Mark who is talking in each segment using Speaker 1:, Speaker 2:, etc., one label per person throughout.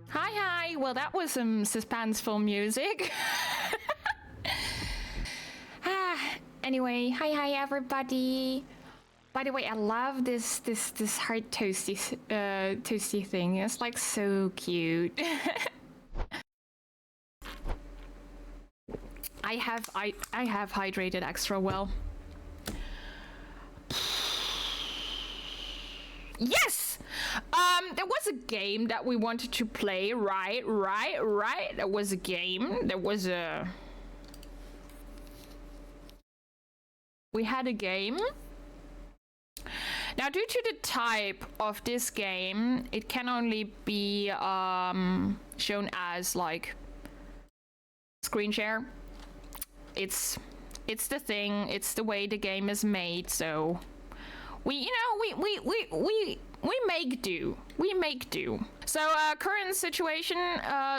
Speaker 1: Hi. Well, that was some suspenseful music. Anyway, hi everybody. By the way, I love this hard toasty thing. It's like so cute. I have hydrated extra well. Yes! There was a game that we wanted to play, right. There was a game. We had a game. Now, due to the type of this game, it can only be shown as like screen share. It's the thing. It's the way the game is made. So we make do. We make do. So current situation,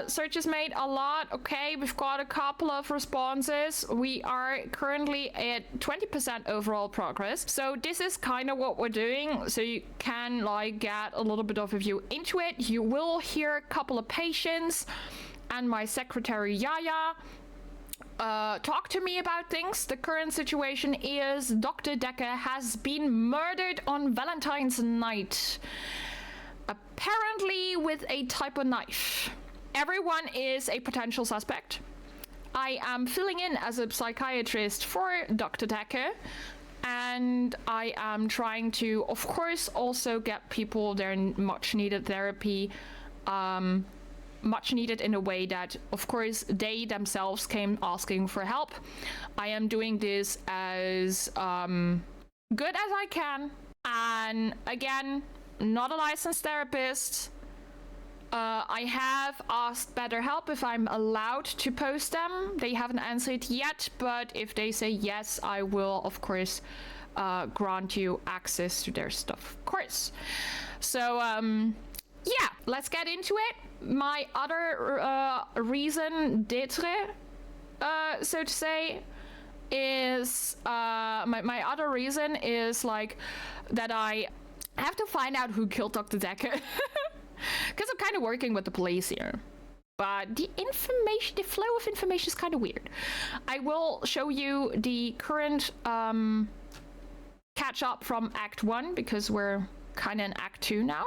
Speaker 1: search is made a lot. Okay, we've got a couple of responses. We are currently at 20% overall progress. So this is kind of what we're doing. So you can like get a little bit of a view into it. You will hear a couple of patients and my secretary Yaya talk to me about things. The current situation is Dr. Dekker has been murdered on Valentine's night. Apparently with a type of knife. Everyone is a potential suspect. I am filling in as a psychiatrist for Dr. Dekker. And I am trying to, of course, also get people their much needed therapy. Much needed in a way that, of course, they themselves came asking for help. I am doing this as good as I can. And again, not a licensed therapist. I have asked BetterHelp if I'm allowed to post them. They haven't answered yet, but if they say yes, I will, of course, grant you access to their stuff, of course. So, yeah, let's get into it. My other reason d'etre, so to say, is my other reason is like that I have to find out who killed Dr. Dekker. Because I'm kind of working with the police here. But the flow of information is kind of weird. I will show you the current catch up from Act 1 because we're kind of in Act 2 now.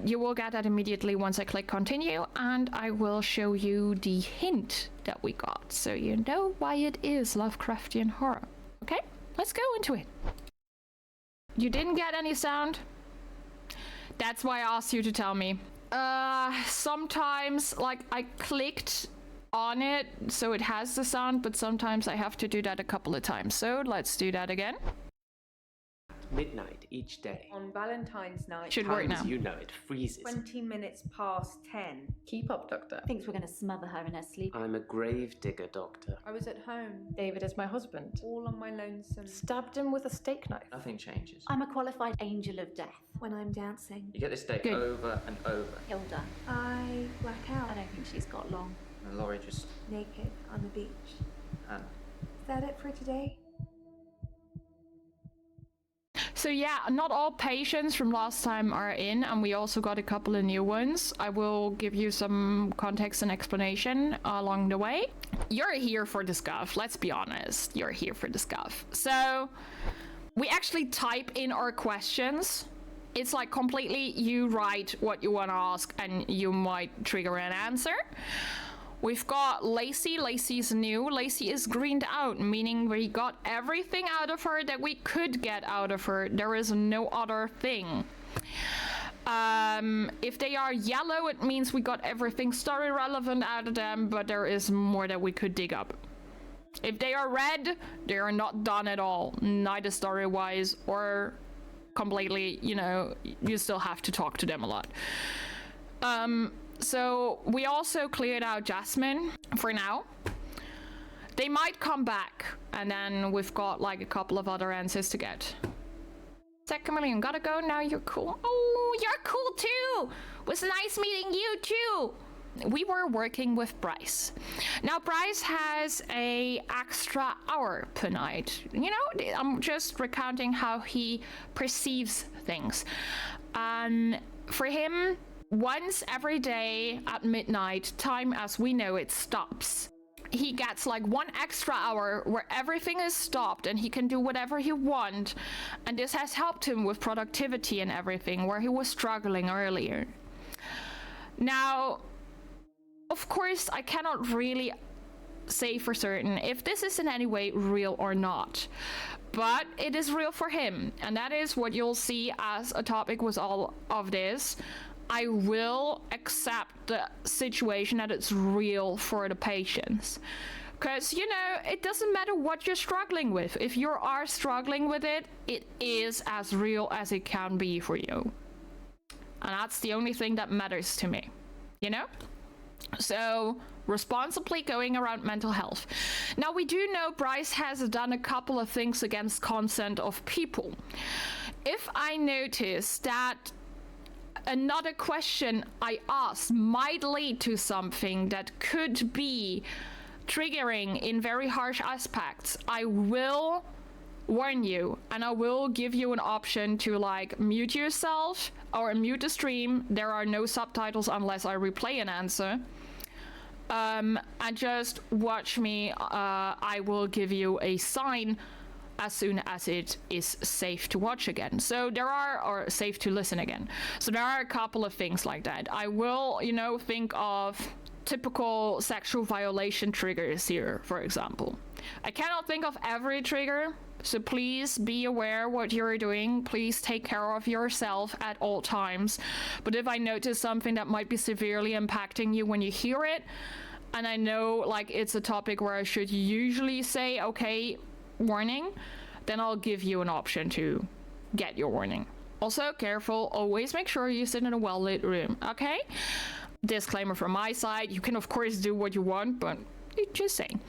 Speaker 1: You will get that immediately once I click continue, and I will show you the hint that we got, so you know why it is Lovecraftian horror. Okay, let's go into it. You didn't get any sound? That's why I asked you to tell me. Sometimes, like, I clicked on it, so it has the sound, but sometimes I have to do that a couple of times. So let's do that again.
Speaker 2: Midnight each day.
Speaker 3: On Valentine's night.
Speaker 1: Should work now.
Speaker 2: As you know, it freezes.
Speaker 3: 20 minutes past 10.
Speaker 4: Keep up, Doctor.
Speaker 5: Thinks we're going to smother her in her sleep.
Speaker 2: I'm a grave digger, Doctor.
Speaker 3: I was at home,
Speaker 4: David is my husband.
Speaker 3: all on my lonesome.
Speaker 4: Stabbed him with a steak knife.
Speaker 6: Nothing changes.
Speaker 5: I'm a qualified angel of death.
Speaker 7: When I'm dancing,
Speaker 6: You get this day
Speaker 1: Good.
Speaker 6: over and over.
Speaker 5: Hilda.
Speaker 7: I black out,
Speaker 5: I don't think she's got long.
Speaker 6: And Laurie just...
Speaker 7: naked on the beach.
Speaker 6: Hannah.
Speaker 7: Is that it for today?
Speaker 1: So yeah, not all patients from last time are in, and we also got a couple of new ones. I will give you some context and explanation along the way. You're here for the scuff, let's be honest. You're here for the scuff. So we actually type in our questions. It's like completely you write what you want to ask and you might trigger an answer. We've got Lacey. Lacey's new. Lacey is greened out, meaning we got everything out of her that we could get out of her. There is no other thing. If they are yellow, it means we got everything story relevant out of them, but there is more that we could dig up. If they are red, they are not done at all, neither story-wise or completely, you know, you still have to talk to them a lot. So we also cleared out Jasmine for now. They might come back, and then we've got like a couple of other answers to get. Second Million, gotta go now. You're cool. Oh, you're cool too. It was nice meeting you too. We were working with Bryce. Now Bryce has a extra hour per night. You know, I'm just recounting how he perceives things. For him, once every day at midnight, time as we know it stops. He gets like 1 extra hour where everything is stopped and he can do whatever he wants. And this has helped him with productivity and everything, where he was struggling earlier. Now, of course, I cannot really say for certain if this is in any way real or not. But it is real for him. And that is what you'll see as a topic with all of this. I will accept the situation that it's real for the patients. Because, you know, it doesn't matter what you're struggling with. If you are struggling with it, it is as real as it can be for you. And that's the only thing that matters to me, you know? So, responsibly going around mental health. Now, we do know Bryce has done a couple of things against consent of people. If I notice that another question I ask might lead to something that could be triggering in very harsh aspects, I will warn you, and I will give you an option to like mute yourself or mute the stream. There are no subtitles unless I replay an answer. And just watch me. I will give you a sign as soon as it is safe to watch again. So there are, or safe to listen again. So there are a couple of things like that. I will, you know, think of typical sexual violation triggers here, for example. I cannot think of every trigger, so please be aware what you're doing. Please take care of yourself at all times. But if I notice something that might be severely impacting you when you hear it, and I know like it's a topic where I should usually say, okay, warning, then I'll give you an option to get your warning. Also, careful, always make sure you sit in a well-lit room, okay? Disclaimer from my side, you can of course do what you want, but just saying.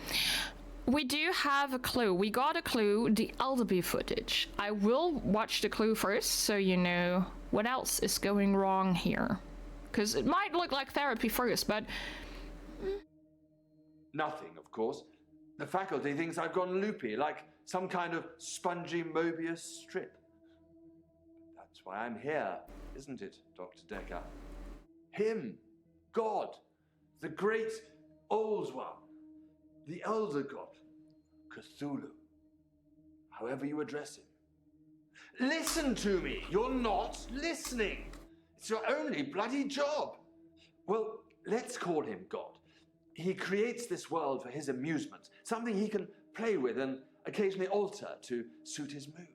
Speaker 1: We do have a clue. We got a clue, the Eldritch footage. I will watch the clue first, so you know what else is going wrong here. Because it might look like therapy first, but...
Speaker 8: Nothing, of course. The faculty thinks I've gone loopy, like some kind of spongy Mobius strip. That's why I'm here, isn't it, Dr. Dekker? Him, God, the great old one, the elder god, Cthulhu, however you address him. Listen to me! You're not listening! It's your only bloody job! Well, let's call him God. He creates this world for his amusement, something he can play with and occasionally alter to suit his mood.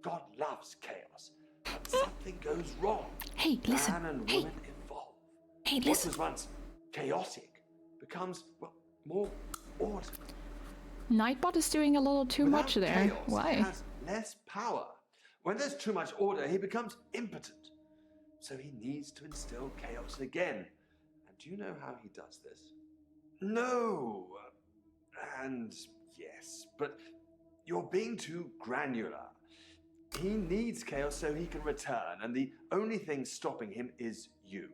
Speaker 8: God loves chaos, but something goes wrong.
Speaker 1: Hey, listen.
Speaker 8: Man and woman evolve.
Speaker 1: Hey,
Speaker 8: What
Speaker 1: listen.
Speaker 8: was once chaotic becomes, well, more orderly.
Speaker 1: Nightbot is doing a little too much
Speaker 8: Without
Speaker 1: there.
Speaker 8: chaos, he
Speaker 1: Why?
Speaker 8: has less power. When there's too much order, he becomes impotent. So he needs to instill chaos again. And do you know how he does this? No. And yes, but you're being too granular. He needs chaos so he can return, and the only thing stopping him is you.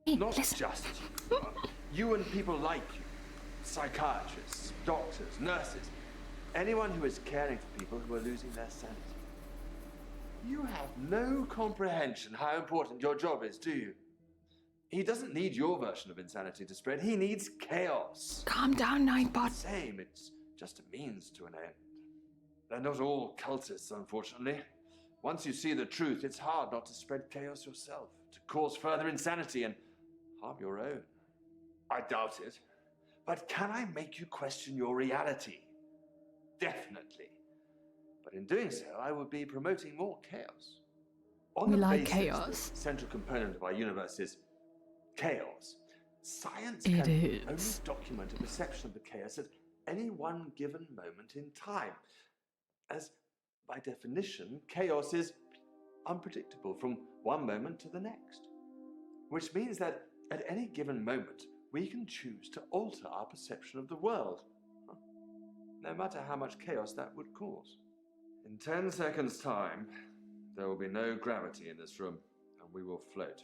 Speaker 1: Hey,
Speaker 8: Not
Speaker 1: listen.
Speaker 8: just you. You and people like you. Psychiatrists, doctors, nurses. Anyone who is caring for people who are losing their sanity. You have no comprehension how important your job is, do you? He doesn't need your version of insanity to spread. He needs chaos.
Speaker 1: Calm down, Nightbot.
Speaker 8: Same, it's just a means to an end. They're not all cultists, unfortunately. Once you see the truth, it's hard not to spread chaos yourself, to cause further insanity and harm your own. I doubt it. But can I make you question your reality? Definitely. But in doing so, I will be promoting more chaos. On
Speaker 1: We
Speaker 8: the
Speaker 1: like
Speaker 8: basis
Speaker 1: chaos.
Speaker 8: The central component of our universe is chaos. Science
Speaker 1: It
Speaker 8: can
Speaker 1: is.
Speaker 8: only document a perception of the chaos at any one given moment in time. As, by definition, chaos is unpredictable from one moment to the next. Which means that at any given moment, we can choose to alter our perception of the world, no matter how much chaos that would cause. In 10 seconds' time, there will be no gravity in this room, and we will float.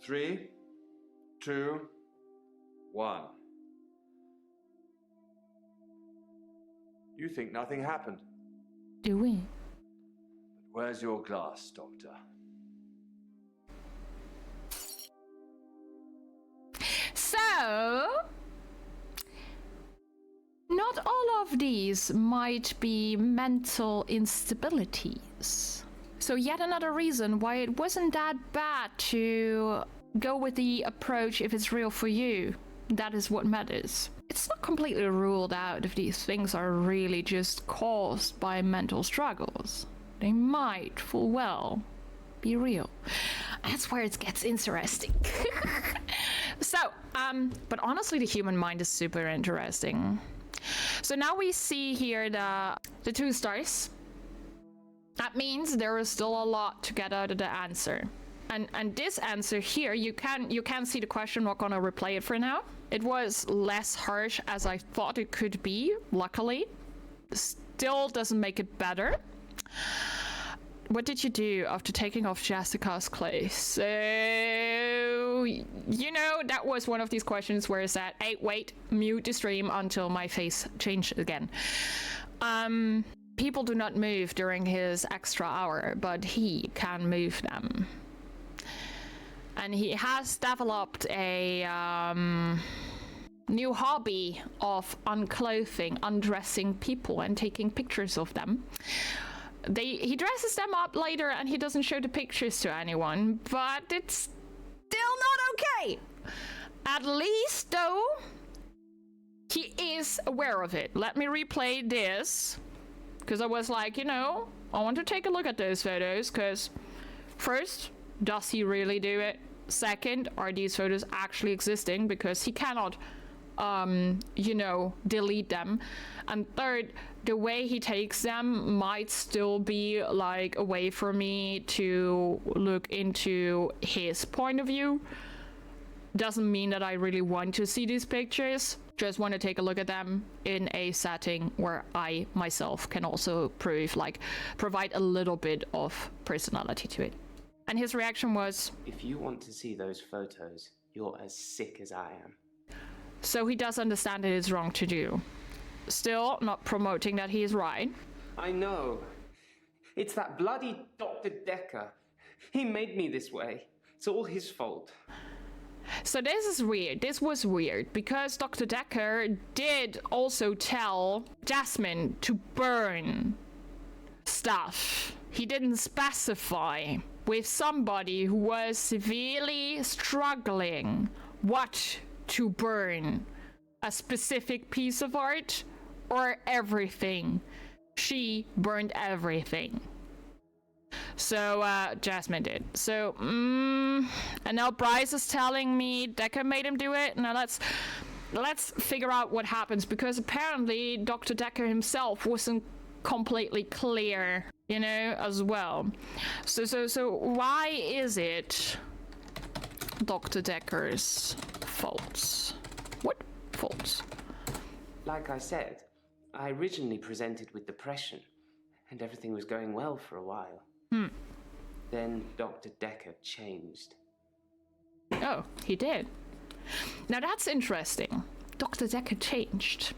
Speaker 8: 3, 2, 1. You think nothing happened.
Speaker 1: Do we?
Speaker 8: But where's your glass, Doctor?
Speaker 1: So, not all of these might be mental instabilities. So yet another reason why it wasn't that bad to go with the approach if it's real for you. That is what matters. It's not completely ruled out if these things are really just caused by mental struggles. They might full well be real. That's where it gets interesting. So, but honestly, the human mind is super interesting. So now we see here the 2 stars. That means there is still a lot to get out of the answer. And this answer here, you can see the question. I'm not gonna replay it for now. It was less harsh as I thought it could be, luckily. Still doesn't make it better. What did you do after taking off Jessica's clothes? So, you know, that was one of these questions where it said, hey, wait, mute the stream until my face changed again. People do not move during his extra hour, but he can move them. And he has developed a new hobby of unclothing, undressing people and taking pictures of them. He dresses them up later and he doesn't show the pictures to anyone, but it's still not okay. At least, though, he is aware of it. Let me replay this, because I was like, you know, I want to take a look at those photos, because first, does he really do it? Second, are these photos actually existing? Because he cannot, you know, delete them. And third, the way he takes them might still be like a way for me to look into his point of view. Doesn't mean that I really want to see these pictures. Just want to take a look at them in a setting where I myself can also provide a little bit of personality to it. And his reaction was,
Speaker 2: If you want to see those photos, you're as sick as I am.
Speaker 1: so he does understand it is wrong to do. Still not promoting that he is right.
Speaker 2: I know. It's that bloody Dr. Dekker. He made me this way. It's all his fault.
Speaker 1: So this is weird. This was weird because Dr. Dekker did also tell Jasmine to burn stuff. He didn't specify with somebody who was severely struggling what to burn. A specific piece of art or everything. She burned everything. So Jasmine did. So and now Bryce is telling me Dekker made him do it. Now let's figure out what happens, because apparently Dr. Dekker himself wasn't completely clear, you know, as well. So why is it Dr. Dekker's faults? What faults?
Speaker 2: Like I said, I originally presented with depression, and everything was going well for a while. Then Dr. Dekker changed.
Speaker 1: Oh, he did. Now that's interesting. Dr. Dekker changed.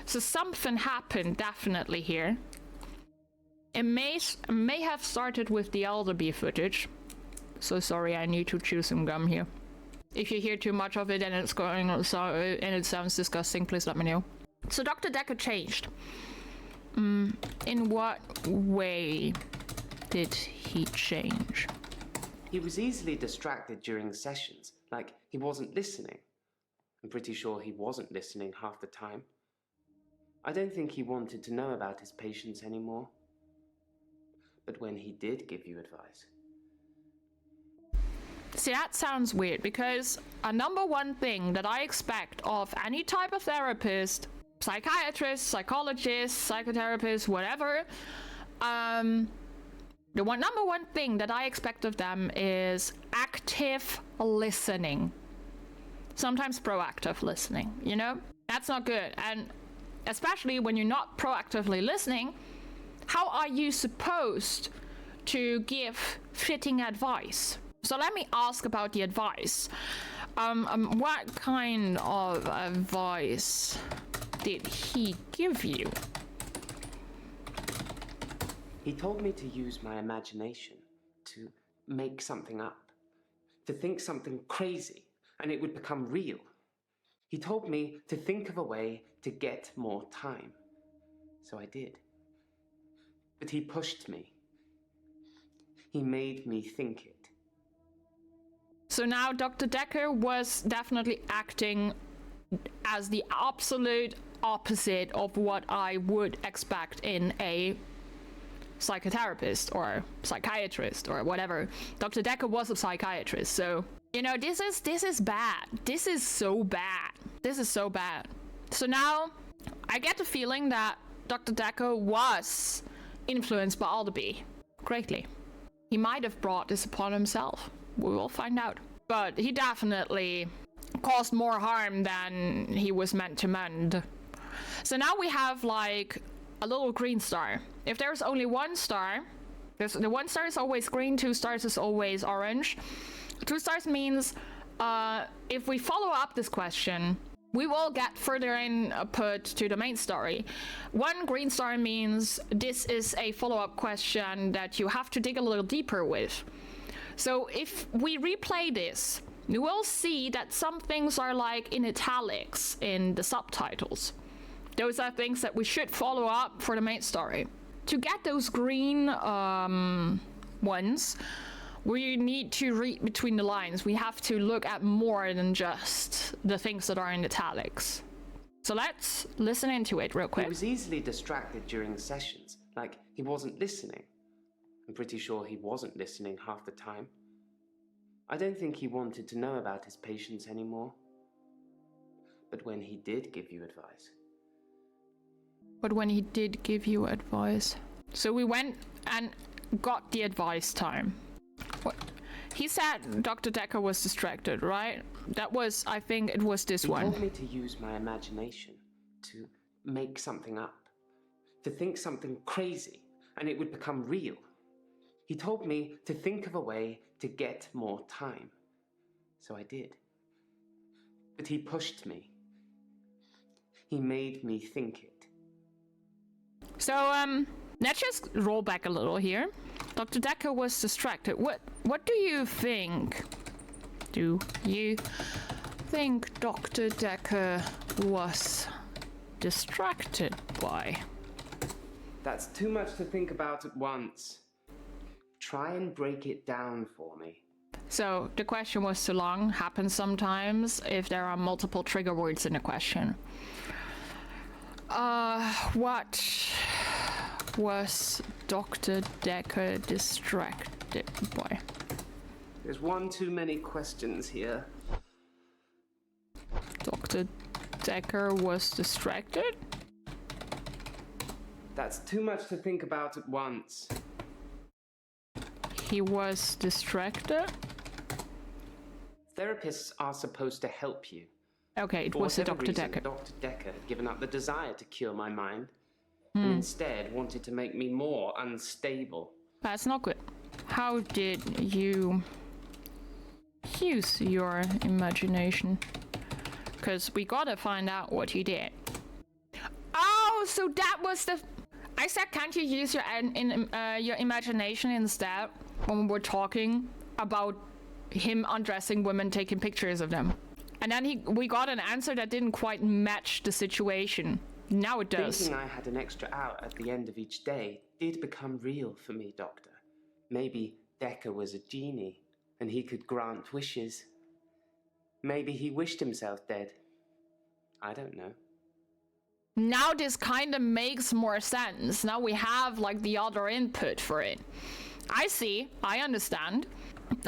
Speaker 1: So something happened definitely here. It may have started with the Elderby footage. So sorry, I need to chew some gum here. If you hear too much of it and it's going and it sounds disgusting, please let me know. So Dr. Dekker changed. In what way did he change?
Speaker 2: He was easily distracted during sessions, like he wasn't listening. I'm pretty sure he wasn't listening half the time. I don't think he wanted to know about his patients anymore. But when he did give you advice...
Speaker 1: See, that sounds weird, because a number one thing that I expect of any type of therapist, psychiatrist, psychologist, psychotherapist, whatever, number one thing that I expect of them is active listening. Sometimes proactive listening, you know? That's not good. And especially when you're not proactively listening, how are you supposed to give fitting advice? So let me ask about the advice. What kind of advice did he give you?
Speaker 2: He told me to use my imagination, to make something up, to think something crazy, and it would become real. He told me to think of a way to get more time. So I did. But he pushed me. He made me think it.
Speaker 1: So now Dr. Dekker was definitely acting as the absolute opposite of what I would expect in a psychotherapist or psychiatrist or whatever. Dr. Dekker was a psychiatrist, so you know, this is bad. This is so bad. This is so bad. So now I get the feeling that Dr. Dekker was influenced by Aldeby greatly. He might have brought this upon himself. We will find out. But he definitely caused more harm than he was meant to mend. So now we have like a little green star. If there's only one star, the one star is always green, 2 stars is always orange. 2 stars means if we follow up this question, we will get further input to the main story. 1 green star means this is a follow-up question that you have to dig a little deeper with. So if we replay this, you will see that some things are like in italics in the subtitles. Those are things that we should follow up for the main story. To get those green ones, we need to read between the lines. We have to look at more than just the things that are in italics. So let's listen into it real quick.
Speaker 2: He was easily distracted during sessions, like he wasn't listening. I'm pretty sure he wasn't listening half the time. I don't think he wanted to know about his patients anymore. But when he did give you advice. So we went and got the advice time. What? He said Dr. Dekker was distracted, right? That was, I think it was this one. He told me to use my imagination, to make something up, to think something crazy, and it would become real. He told me to think of a way to get more time. So I did. But he pushed me. He made me think it.
Speaker 1: So, let's just roll back a little here. Dr. Dekker was distracted. What do you think? Do you think Dr. Dekker was distracted by?
Speaker 2: That's too much to think about at once. Try and break it down for me.
Speaker 1: So, the question was too long. Happens sometimes if there are multiple trigger words in a question. What was Dr. Dekker distracted by?
Speaker 2: There's one too many questions here.
Speaker 1: Dr. Dekker was distracted?
Speaker 2: That's too much to think about at once.
Speaker 1: He was distracted?
Speaker 2: Therapists are supposed to help you.
Speaker 1: Okay, it
Speaker 2: For
Speaker 1: was a
Speaker 2: whatever
Speaker 1: Dr.
Speaker 2: reason,
Speaker 1: Dekker.
Speaker 2: Dr. Dekker had given up the desire to cure my mind, and instead wanted to make me more unstable.
Speaker 1: That's not good. How did you use your imagination? Because we gotta find out what you did. Oh, so that was the... I said, can't you use your imagination instead when we were talking about him undressing women, taking pictures of them? And then we got an answer that didn't quite match the situation. Now it does.
Speaker 2: Thinking I had an extra hour at the end of each day did become real for me, Doctor. Maybe Dekker was a genie, and he could grant wishes. Maybe he wished himself dead. I don't know.
Speaker 1: Now this kind of makes more sense. Now we have like the other input for it. I see. I understand.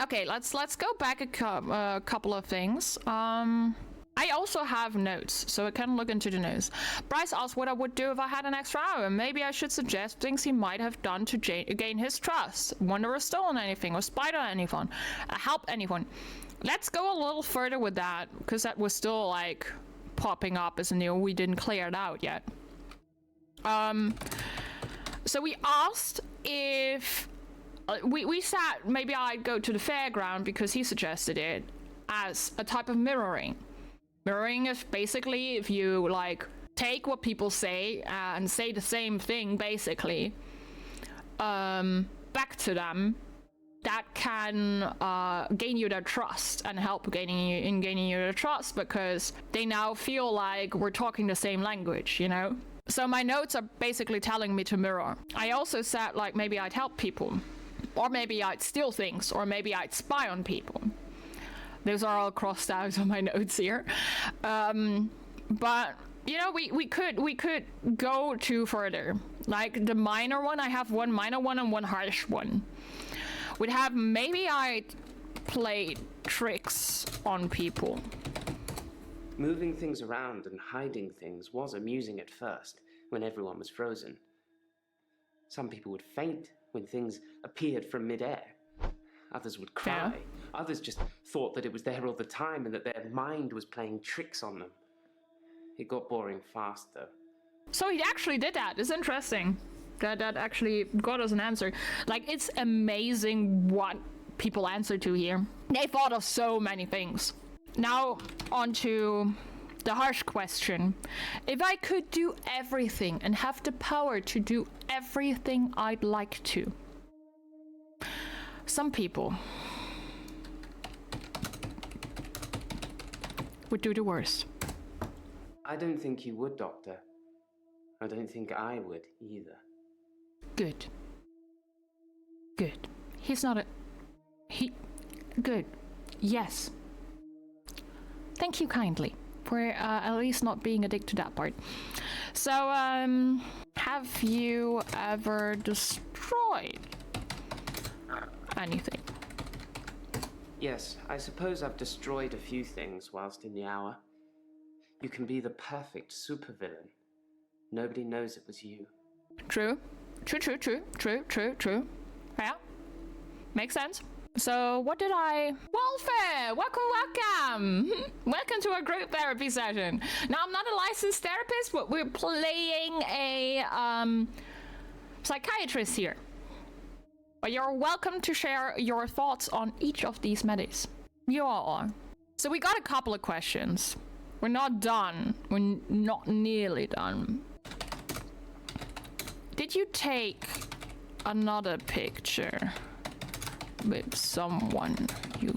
Speaker 1: Okay, let's go back a couple of things. I also have notes, so I can look into the notes. Bryce asked what I would do if I had an extra hour. Maybe I should suggest things he might have done to gain his trust. Wonder or stolen anything, or spied on anyone, help anyone. Let's go a little further with that, because that was still like popping up as a new. We didn't clear it out yet. So we asked if we said maybe I'd go to the fairground because he suggested it as a type of mirroring. Mirroring is basically if you like take what people say and say the same thing basically back to them that can gain you their trust and help gaining you their trust, because they now feel like we're talking the same language, you know? So my notes are basically telling me to mirror. I also said, like, maybe I'd help people, or maybe I'd steal things, or maybe I'd spy on people. Those are all crossed out on my notes here. But you know, we could go too further. Like the minor one, I have one minor one and one harsh one. We'd have maybe I played tricks on people.
Speaker 2: Moving things around and hiding things was amusing at first, when everyone was frozen. Some people would faint when things appeared from midair. Others would cry.
Speaker 1: Yeah.
Speaker 2: Others just thought that it was there all the time and that their mind was playing tricks on them. It got boring fast, though.
Speaker 1: So he actually did that. It's interesting that actually got us an answer. Like, it's amazing what people answer to here. They thought of so many things. Now, on to the harsh question. If I could do everything and have the power to do everything I'd like to. Some people would do the worst.
Speaker 2: I don't think you would, Doctor. I don't think I would either.
Speaker 1: Good. Good. He's not a... Good. Yes. Thank you kindly for at least not being a dick to that part. So, have you ever destroyed anything?
Speaker 2: Yes, I suppose I've destroyed a few things whilst in the hour. You can be the perfect supervillain. Nobody knows it was you.
Speaker 1: True. Yeah. Makes sense. So what did I... Welfare! Welcome! Welcome to our group therapy session. Now, I'm not a licensed therapist, but we're playing a psychiatrist here. But you're welcome to share your thoughts on each of these medis. You all are. So we got a couple of questions. We're not done. We're not nearly done. Did you take another picture with someone you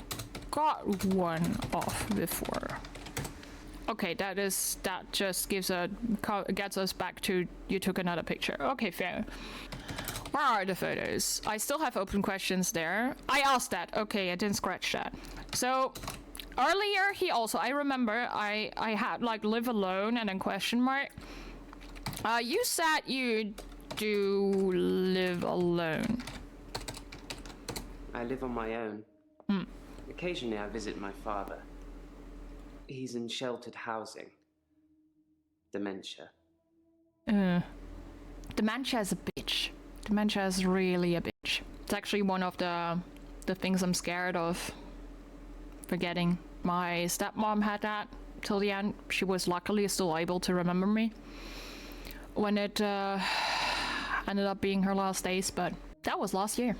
Speaker 1: got one of before? Okay, that just gets us back to you took another picture. Okay, fair. Where are the photos? I still have open questions there. I asked that. Okay, I didn't scratch that. So earlier I remember I had like live alone and then question mark. You said you do live alone.
Speaker 2: I live on my own. Occasionally I visit my father. He's in sheltered housing. Dementia.
Speaker 1: Dementia is a bitch. Dementia is really a bitch. It's actually one of the things I'm scared of. Forgetting. My stepmom had that till the end. She was luckily still able to remember me when it ended up being her last days, but that was last year.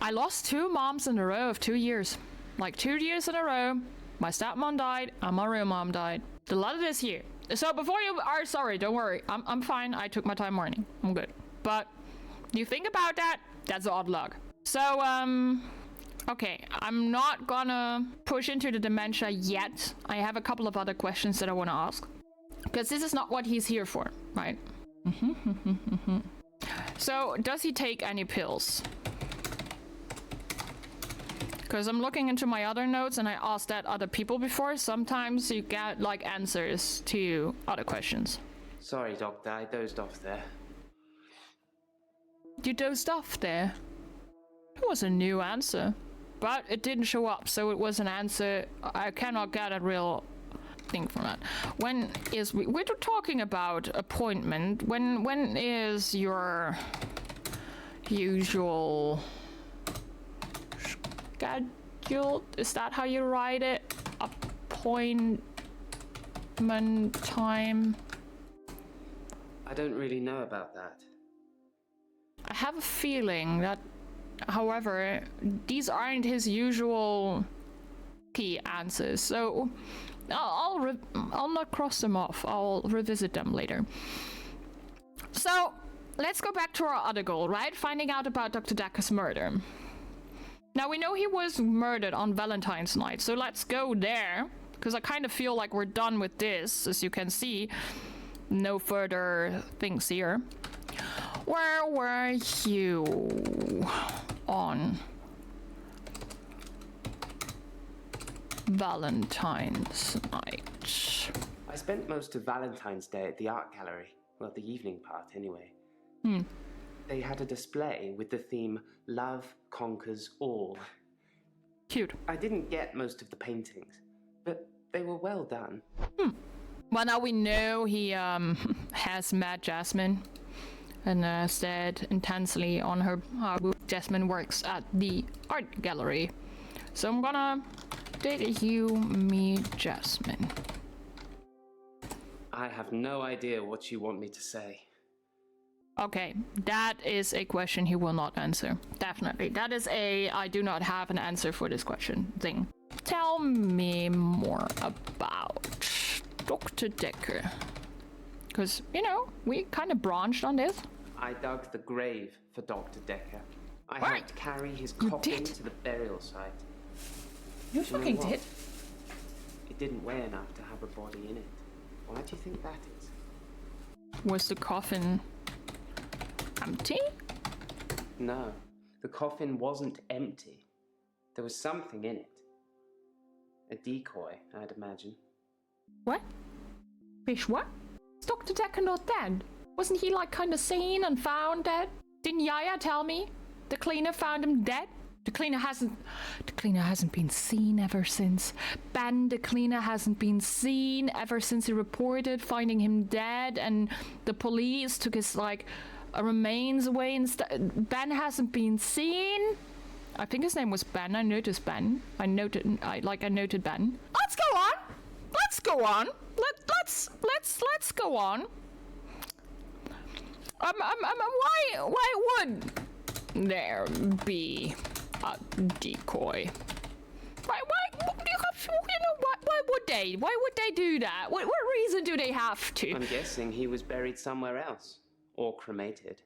Speaker 1: I lost 2 moms in a row of 2 years. Like 2 years in a row, my stepmom died and my real mom died. The lot of this year. So before you are sorry, don't worry. I'm fine. I took my time mourning. I'm good. But you think about that, that's odd luck. So, okay, I'm not gonna push into the dementia yet. I have a couple of other questions that I want to ask. Because this is not what he's here for, right? So, does he take any pills? Because I'm looking into my other notes and I asked that other people before. Sometimes you get, like, answers to other questions.
Speaker 2: Sorry, Doctor, I dozed off there.
Speaker 1: You dozed off there? It was a new answer. But it didn't show up, so it was an answer. I cannot get a real thing from that. When is we're talking about appointment. When is your usual schedule? Is that how you write it? Appointment time?
Speaker 2: I don't really know about that.
Speaker 1: I have a feeling that, however, these aren't his usual key answers, so I'll not cross them off. I'll revisit them later. So let's go back to our other goal, right? Finding out about Dr. Dekker's murder. Now we know he was murdered on Valentine's night, so let's go there. Because I kind of feel like we're done with this. As you can see, no further things here. Where were you on Valentine's night?
Speaker 2: I spent most of Valentine's Day at the art gallery. Well, the evening part, anyway. They had a display with the theme Love Conquers All.
Speaker 1: Cute.
Speaker 2: I didn't get most of the paintings, but they were well done.
Speaker 1: Well, now we know he has met Jasmine and stared intensely on her. Jasmine works at the art gallery. So I'm gonna... Did you meet Jasmine?
Speaker 2: I have no idea what you want me to say.
Speaker 1: Okay, that is a question he will not answer. Definitely. That is a I do not have an answer for this question thing. Tell me more about Dr. Dekker. Because, you know, we kind of branched on this.
Speaker 2: I dug the grave for Dr. Dekker. I
Speaker 1: Right.
Speaker 2: helped carry his
Speaker 1: You
Speaker 2: coffin
Speaker 1: did?
Speaker 2: to the burial site.
Speaker 4: You
Speaker 2: You know
Speaker 4: fucking
Speaker 2: what?
Speaker 4: did?
Speaker 2: It didn't weigh enough to have a body in it. Why do you think that is?
Speaker 1: Was the coffin empty?
Speaker 2: No, the coffin wasn't empty. There was something in it. A decoy, I'd imagine.
Speaker 1: What? Fish what? Is Dr. Dekker not dead? Wasn't he like kind of seen and found dead? Didn't Yaya tell me? The cleaner found him dead? The cleaner hasn't been seen ever since. Ben, the cleaner, hasn't been seen ever since he reported finding him dead, and the police took his remains away instead. Ben hasn't been seen. I think his name was Ben. I noticed Ben. I noted Ben. Let's go on. Let's go on. Let's go on. Why would there be a decoy? Why would they? Why would they do that? What reason do they have to?
Speaker 2: I'm guessing he was buried somewhere else. Or cremated.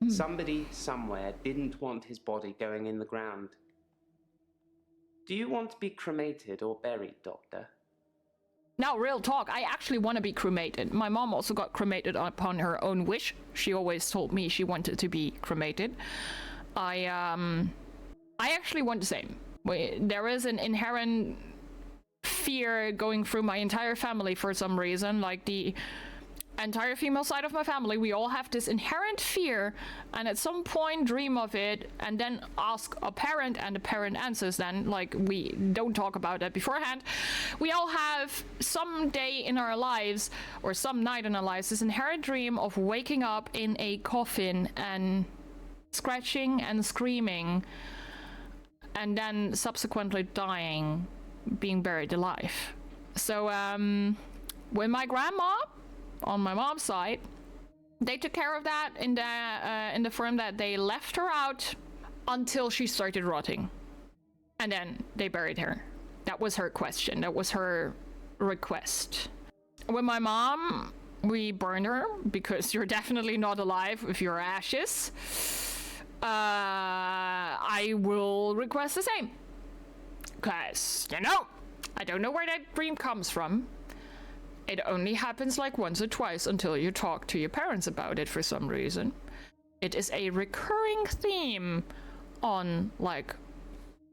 Speaker 2: Somebody somewhere didn't want his body going in the ground. Do you want to be cremated or buried, Doctor?
Speaker 1: Now, real talk, I actually want to be cremated. My mom also got cremated upon her own wish. She always told me she wanted to be cremated. I actually want the same. There is an inherent fear going through my entire family for some reason. Like the entire female side of my family, we all have this inherent fear, and at some point dream of it, and then ask a parent, and the parent answers then. Like, we don't talk about that beforehand. We all have some day in our lives, or some night in our lives, this inherent dream of waking up in a coffin and scratching and screaming, and then subsequently dying, being buried alive. So when my grandma, on my mom's side, they took care of that in the form that they left her out until she started rotting, and then they buried her. That was her question. That was her request. With my mom, we burned her because you're definitely not alive with your ashes. I will request the same, because, you know, I don't know where that dream comes from. It only happens like once or twice until you talk to your parents about it for some reason. It is a recurring theme on, like,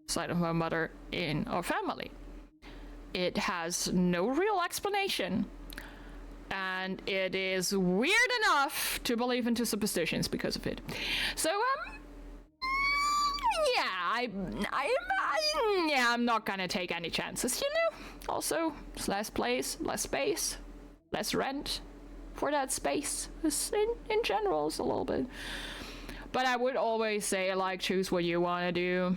Speaker 1: side of my mother in our family. It has no real explanation, and it is weird enough to believe into superstitions because of it. So, yeah, I'm not gonna take any chances, you know? Also, it's less place, less space, less rent for that space. In general, it's a little bit. But I would always say, like, choose what you want to do.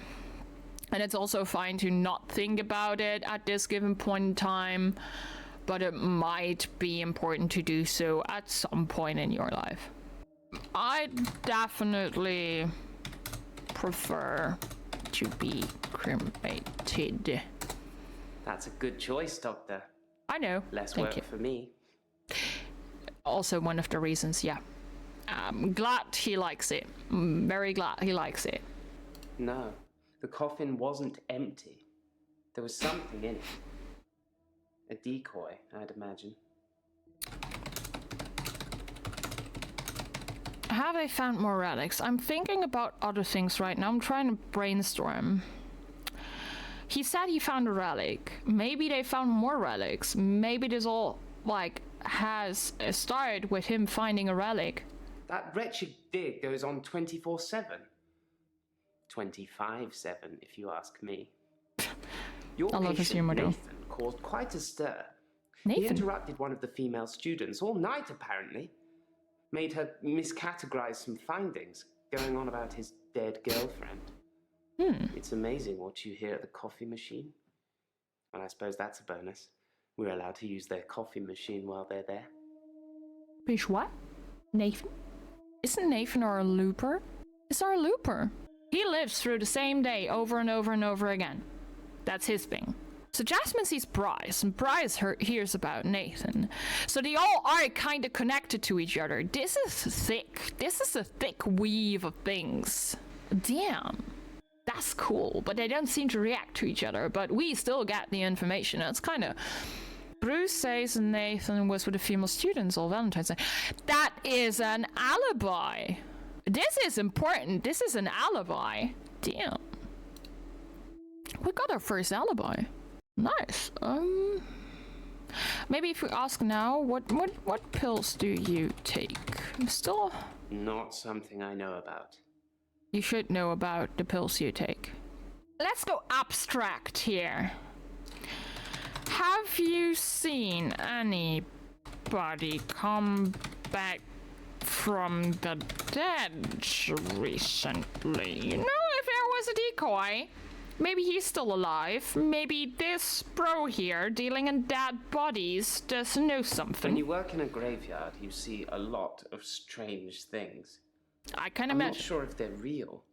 Speaker 1: And it's also fine to not think about it at this given point in time. But it might be important to do so at some point in your life. I definitely prefer to be cremated.
Speaker 2: That's a good choice, Doctor.
Speaker 1: I know.
Speaker 2: Less
Speaker 1: Thank
Speaker 2: work
Speaker 1: you.
Speaker 2: for me.
Speaker 1: Also one of the reasons, yeah. I'm glad he likes it. Very glad he likes it.
Speaker 2: No. The coffin wasn't empty. There was something in it. A decoy, I'd imagine.
Speaker 1: Have they found more relics? I'm thinking about other things right now. I'm trying to brainstorm. He said he found a relic. Maybe they found more relics. Maybe this all, like, has started with him finding a relic.
Speaker 2: That wretched dig goes on 24/7. 25/7, if you ask me. Your
Speaker 1: I love his
Speaker 2: patient,
Speaker 1: humor, though.
Speaker 2: Nathan, caused quite a stir. He
Speaker 1: Nathan?
Speaker 2: interrupted one of the female students all night, apparently. Made her miscategorize some findings, going on about his dead girlfriend. It's amazing what you hear at the coffee machine. And I suppose that's a bonus. We're allowed to use their coffee machine while they're there.
Speaker 1: Bitch, what? Nathan? Isn't Nathan our looper? It's our looper. He lives through the same day over and over and over again. That's his thing. So Jasmine sees Bryce, and Bryce hears about Nathan. So they all are kind of connected to each other. This is thick. This is a thick weave of things. Damn. That's cool, but they don't seem to react to each other. But we still get the information. It's kind of... Bruce says Nathan was with the female students all Valentine's Day. That is an alibi. This is important. This is an alibi. Damn. We got our first alibi. Nice. Maybe if we ask now, what pills do you take? Still...
Speaker 2: Not something I know about.
Speaker 1: You should know about the pills you take. Let's go abstract here. Have you seen anybody come back from the dead recently? You know, if there was a decoy, maybe he's still alive. Maybe this bro here, dealing in dead bodies, does know something.
Speaker 2: When you work in a graveyard, you see a lot of strange things.
Speaker 1: I can
Speaker 2: I'm not
Speaker 1: imagine.
Speaker 2: sure if they're real,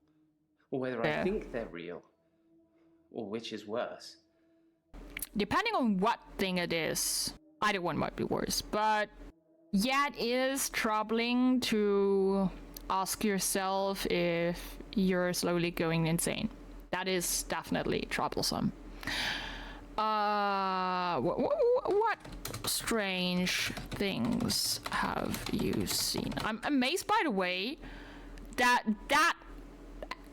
Speaker 2: or whether I think they're real, or which is worse.
Speaker 1: Depending on what thing it is, either one might be worse. But yeah, it is troubling to ask yourself if you're slowly going insane. That is definitely troublesome. What strange things have you seen? I'm amazed, by the way, that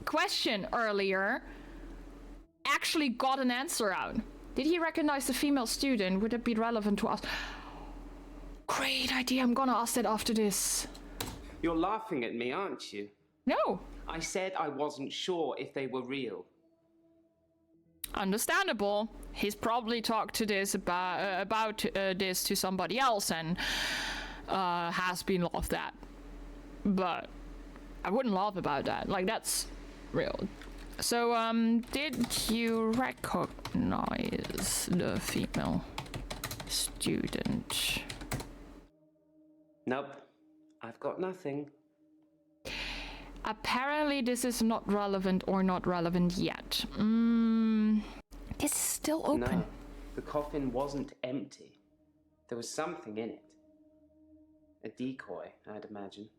Speaker 1: question earlier actually got an answer out. Did he recognize the female student? Would it be relevant to us? Great idea. I'm gonna ask that after this.
Speaker 2: You're laughing at me, aren't you?
Speaker 1: No.
Speaker 2: I said I wasn't sure if they were real.
Speaker 1: Understandable. He's probably talked to this about this to somebody else and has been laughed at. But I wouldn't laugh about that. Like, that's real. So, did you recognize the female student?
Speaker 2: Nope. I've got nothing.
Speaker 1: Apparently this is not relevant or not relevant yet. This is still open.
Speaker 2: No, the coffin wasn't empty. There was something in it. A decoy, I'd imagine.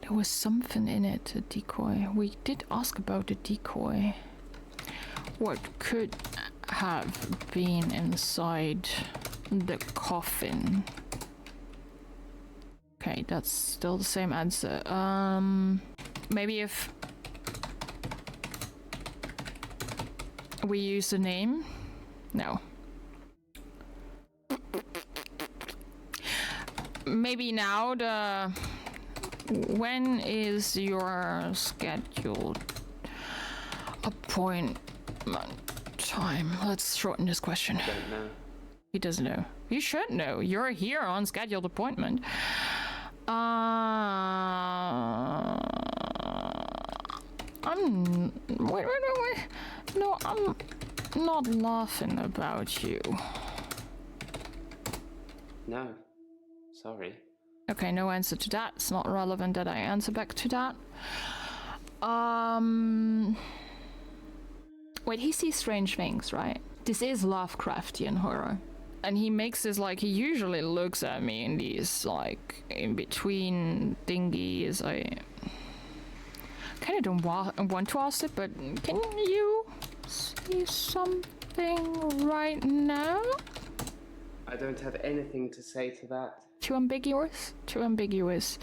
Speaker 1: There was something in it, a decoy. We did ask about the decoy. What could have been inside the coffin? Okay, that's still the same answer. Maybe if we use the name? No. Maybe now when is your scheduled appointment time? Let's shorten this question.
Speaker 2: I don't know.
Speaker 1: He doesn't know. You should know. You're here on scheduled appointment. Wait. No, I'm not laughing about you.
Speaker 2: No. Sorry.
Speaker 1: Okay, no answer to that. It's not relevant that I answer back to that. Wait, he sees strange things, right? This is Lovecraftian horror. And he makes this like, he usually looks at me in these like in between thingies. I kind of don't want to ask it, but can you see something right now?
Speaker 2: I don't have anything to say to that.
Speaker 1: Too ambiguous? Too ambiguous.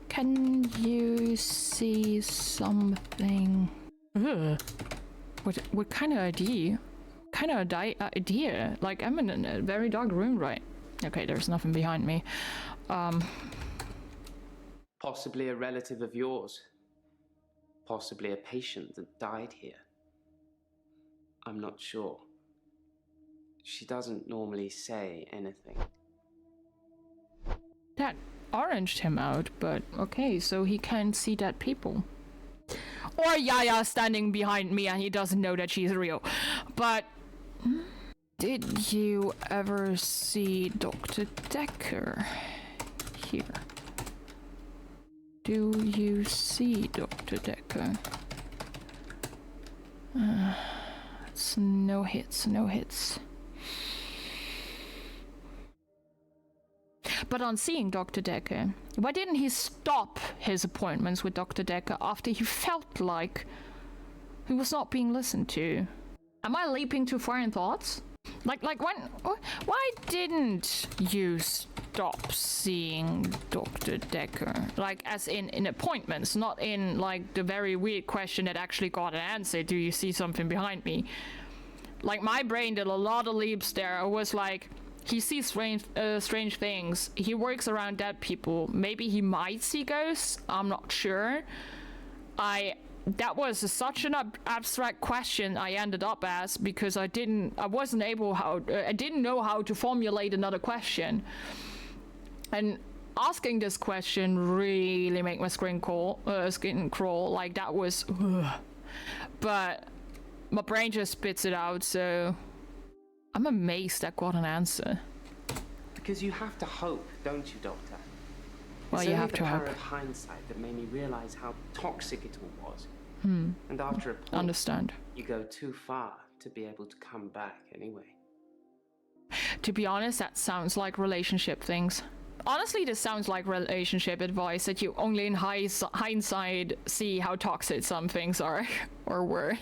Speaker 1: Can you see something? Ugh. What kind of idea? Idea? Like, I'm in a very dark room, right? Okay, there's nothing behind me.
Speaker 2: Possibly a relative of yours. Possibly a patient that died here. I'm not sure. She doesn't normally say anything.
Speaker 1: That oranged him out, but okay, so he can't see dead people. Or Yaya standing behind me and he doesn't know that she's real. But did you ever see Dr. Dekker here? Do you see Dr. Dekker? It's no hits, no hits. But on seeing Dr. Dekker, why didn't he stop his appointments with Dr. Dekker after he felt like he was not being listened to? Am I leaping too far in thoughts? Why didn't you stop seeing Dr. Dekker? Like, as in appointments, not in, like, the very weird question that actually got an answer. Do you see something behind me? Like, my brain did a lot of leaps there. I was like, he sees strange things. He works around dead people. Maybe he might see ghosts. I'm not sure. That was such an abstract question I ended up as because I didn't know how to formulate another question. And asking this question really made my skin crawl. Like, that was, but my brain just spits it out. So I'm amazed I got an answer.
Speaker 2: Because you have to hope, don't you, Doctor?
Speaker 1: Well,
Speaker 2: it's
Speaker 1: you
Speaker 2: only
Speaker 1: have
Speaker 2: the
Speaker 1: to
Speaker 2: power
Speaker 1: hope.
Speaker 2: of hindsight that made me realize how toxic it all was. And after a point,
Speaker 1: Understand.
Speaker 2: you go too far to be able to come back anyway.
Speaker 1: To be honest, that sounds like relationship things. Honestly, this sounds like relationship advice that you only in hindsight see how toxic some things are or were.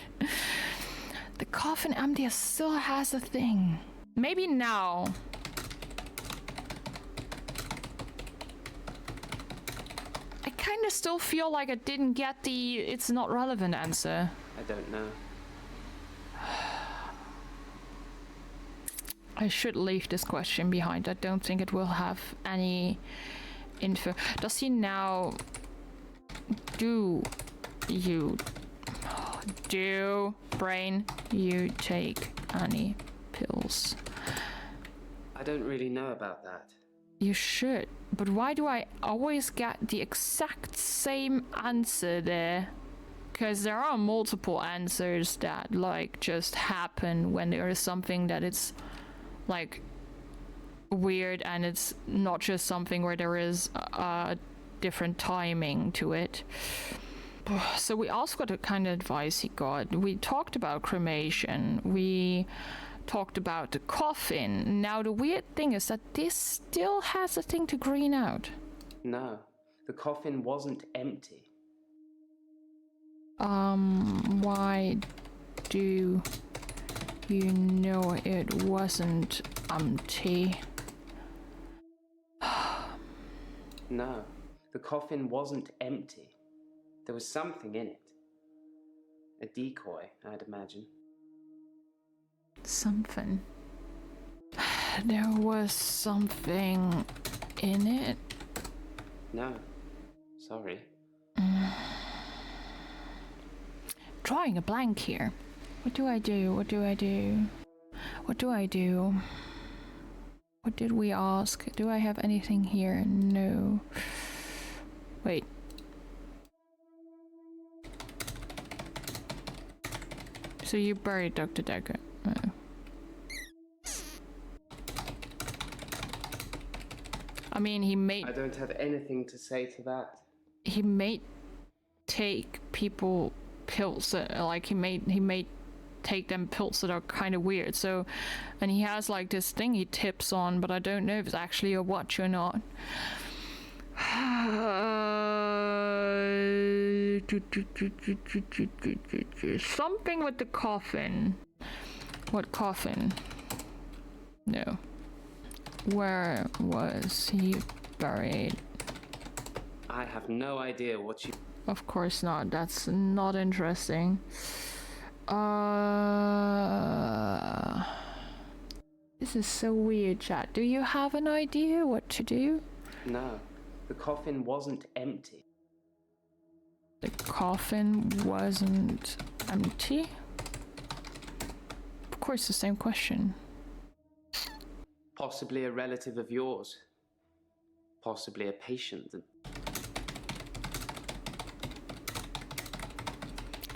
Speaker 1: The coffin empty still has a thing. Maybe now. I kind of still feel like I didn't get the it's not relevant answer.
Speaker 2: I don't know.
Speaker 1: I should leave this question behind. I don't think it will have any info. Does he now... brain, you take any pills?
Speaker 2: I don't really know about that.
Speaker 1: You should. But why do I always get the exact same answer there? Because there are multiple answers that, like, just happen when there is something that it's, like, weird, and it's not just something where there is a different timing to it. So we also got the kind of advice he got. We talked about cremation. We talked about the coffin. Now the weird thing is that this still has a thing to green out.
Speaker 2: No, the coffin wasn't empty.
Speaker 1: Why do you know it wasn't empty?
Speaker 2: No, the coffin wasn't empty. There was something in it. A decoy, I'd imagine.
Speaker 1: Something. There was something in it?
Speaker 2: No, sorry.
Speaker 1: Drawing a blank here. What do I do? What do I do? What do I do? What did we ask? Do I have anything here? No. Wait. So you buried Dr. Dekker. Oh. I mean, he made...
Speaker 2: I don't have anything to say to that.
Speaker 1: He made take people pills that, like, he made take them pills that are kind of weird. So, and he has like this thing he tips on, but I don't know if it's actually a watch or not. Something with the coffin. What coffin? No. Where was he buried?
Speaker 2: I have no idea what you...
Speaker 1: Of course not. That's not interesting. This is so weird, chat. Do you have an idea what to do?
Speaker 2: No, the coffin wasn't empty.
Speaker 1: The coffin wasn't empty? Of course, the same question.
Speaker 2: Possibly a relative of yours. Possibly a patient.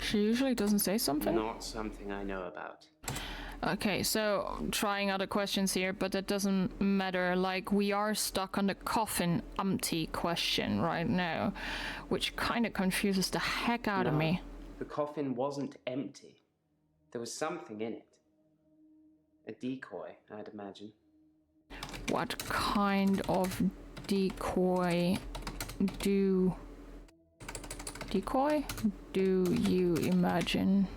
Speaker 1: She usually doesn't say something.
Speaker 2: Not something I know about.
Speaker 1: Okay, so trying other questions here, but that doesn't matter. Like, we are stuck on the coffin empty question right now, which kind of confuses the heck out of me.
Speaker 2: The coffin wasn't empty. There was something in it. A decoy, I'd imagine.
Speaker 1: What kind of decoy do you imagine?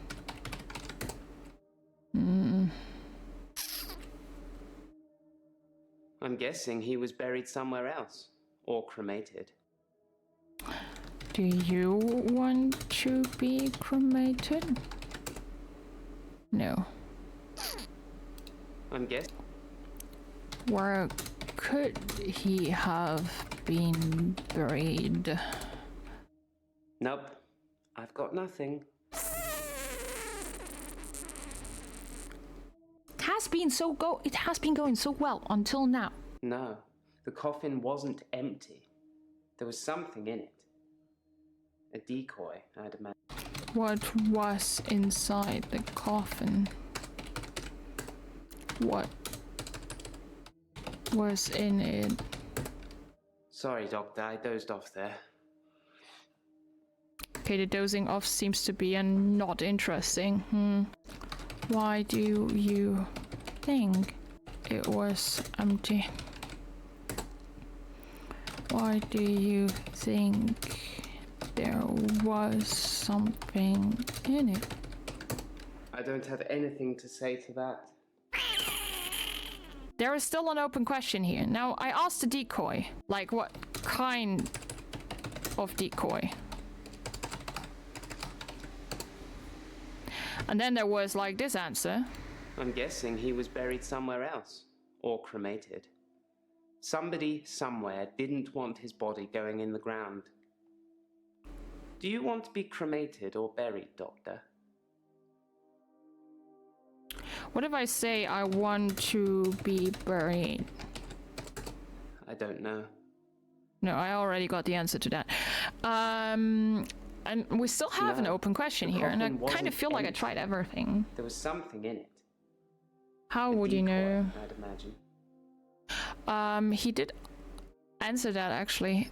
Speaker 2: I'm guessing he was buried somewhere else. Or cremated.
Speaker 1: Do you want to be cremated? No.
Speaker 2: I'm guessing.
Speaker 1: Where could he have been buried?
Speaker 2: Nope. I've got nothing.
Speaker 1: It has been going so well until now.
Speaker 2: No. The coffin wasn't empty. There was something in it. A decoy, I'd imagine.
Speaker 1: What was inside the coffin? What was in it?
Speaker 2: Sorry, Doctor, I dozed off there.
Speaker 1: Okay, the dozing off seems to be not interesting. Why do you think it was empty? Why do you think there was something in it?
Speaker 2: I don't have anything to say to that.
Speaker 1: There is still an open question here. Now, I asked the decoy, like, what kind of decoy? And then there was, like, this answer.
Speaker 2: I'm guessing he was buried somewhere else. Or cremated. Somebody, somewhere, didn't want his body going in the ground. Do you want to be cremated or buried, Doctor?
Speaker 1: What if I say I want to be buried?
Speaker 2: I don't know.
Speaker 1: No, I already got the answer to that. And we still have an open question here, and I kind of feel like I tried everything.
Speaker 2: There was something in it.
Speaker 1: How would you know?
Speaker 2: I'd imagine.
Speaker 1: He did answer that actually.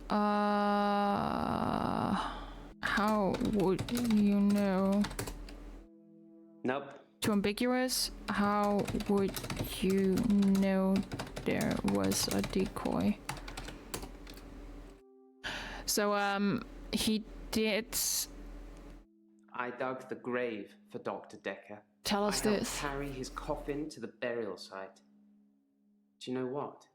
Speaker 1: How would you know?
Speaker 2: Nope.
Speaker 1: Too ambiguous. How would you know there was a decoy? So, he did...
Speaker 2: I dug the grave for Dr. Dekker.
Speaker 1: Tell us
Speaker 2: I helped
Speaker 1: this.
Speaker 2: carry his coffin to the burial site. Do you know what?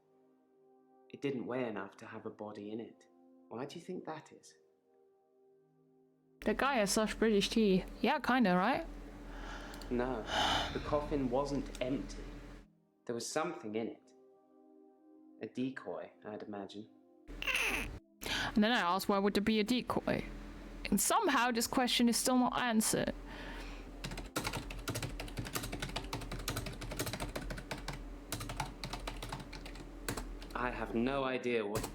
Speaker 2: It didn't weigh enough to have a body in it. Why do you think that is?
Speaker 1: The guy has such British tea. Yeah, kinda, right?
Speaker 2: No, the coffin wasn't empty. There was something in it. A decoy, I'd imagine.
Speaker 1: And then I asked, why would there be a decoy? And somehow this question is still not answered.
Speaker 2: I have no idea what...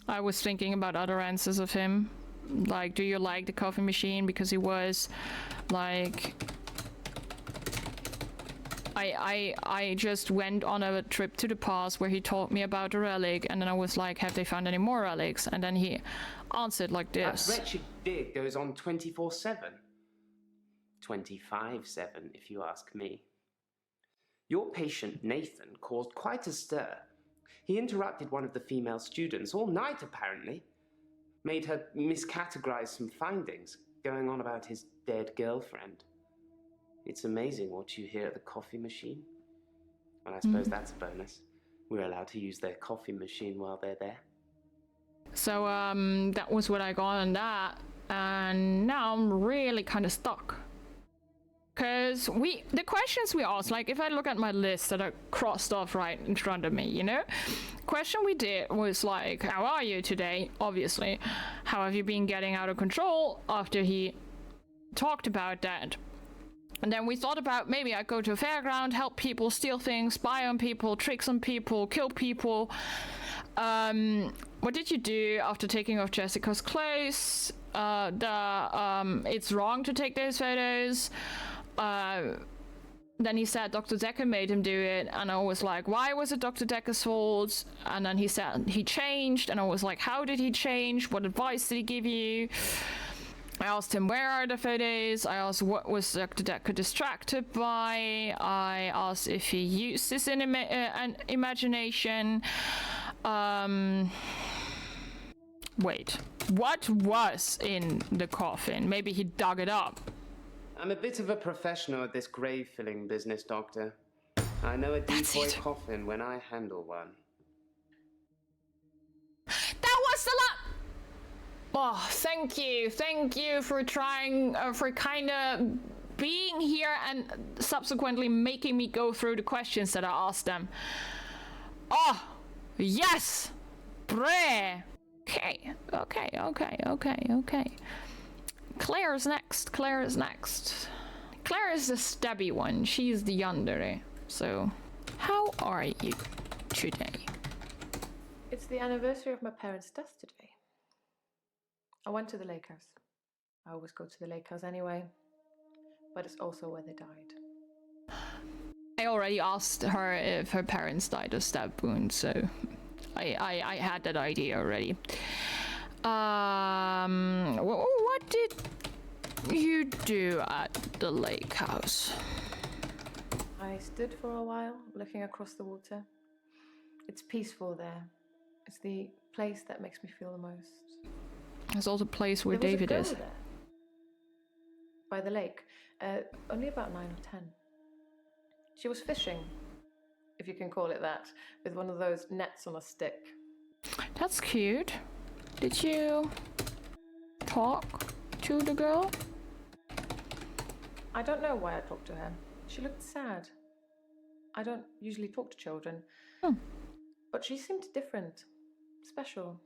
Speaker 1: I was thinking about other answers of him. Like, do you like the coffee machine? Because he was, like... I just went on a trip to the past where he told me about the relic, and then I was like, have they found any more relics? And then he answered like this.
Speaker 2: That wretched dig goes on 24/7. 25/7, if you ask me. Your patient, Nathan, caused quite a stir. He interrupted one of the female students all night, apparently. Made her miscategorize some findings. going on about his dead girlfriend. It's amazing what you hear at the coffee machine. Well, I suppose that's a bonus. We're allowed to use their coffee machine while they're there.
Speaker 1: So, that was what I got on that. And now I'm really kind of stuck. Because the questions we asked, like if I look at my list that are crossed off right in front of me, you know? Question we did was like, how are you today? Obviously. How have you been getting out of control after he talked about that? And then we thought about maybe I go to a fairground, help people, steal things, spy on people, tricks on people, kill people. What did you do after taking off Jessica's clothes? It's wrong to take those photos. Then he said Dr. Dekker made him do it, and I was like, why was it Dr. Dekker's fault? And then he said he changed, and I was like, how did he change? What advice did he give you? I asked him, where are the photos? I asked, what was Dr. Dekker distracted by? I asked if he used this in imagination. Wait, what was in the coffin? Maybe he dug it up.
Speaker 2: I'm a bit of a professional at this grave-filling business, Doctor. I know a decoy coffin when I handle one.
Speaker 1: That was the Oh, thank you for trying, for kind of being here and subsequently making me go through the questions that I asked them. Oh, yes! Bre! Okay. Claire is next. Claire is the stabby one. She's the Yandere. So, how are you today?
Speaker 4: It's the anniversary of my parents' death today. I went to the lake house. I always go to the lake house anyway, but it's also where they died.
Speaker 1: I already asked her if her parents died of stab wounds, so I had that idea already. What did you do at the lake house?
Speaker 4: I stood for a while, looking across the water. It's peaceful there. It's the place that makes me feel the most.
Speaker 1: It's also a place where
Speaker 4: There was
Speaker 1: David
Speaker 4: a girl
Speaker 1: is.
Speaker 4: there, by the lake, only about 9 or 10. She was fishing, if you can call it that, with one of those nets on a stick.
Speaker 1: That's cute. Did you talk to the girl?
Speaker 4: I don't know why I talked to her. She looked sad. I don't usually talk to children. But she seemed different, special.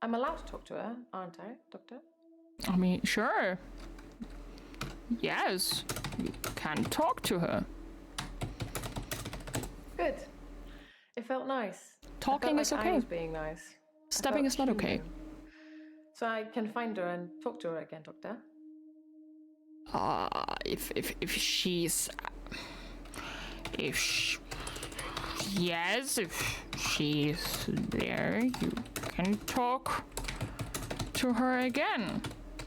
Speaker 4: I'm allowed to talk to her, aren't I, Doctor?
Speaker 1: I mean, sure. Yes, you can talk to her.
Speaker 4: Good. It felt nice.
Speaker 1: Talking is
Speaker 4: I
Speaker 1: okay.
Speaker 4: was being nice.
Speaker 1: Stabbing is not okay.
Speaker 4: So I can find her and talk to her again, Doctor.
Speaker 1: If she's there, you can talk to her again.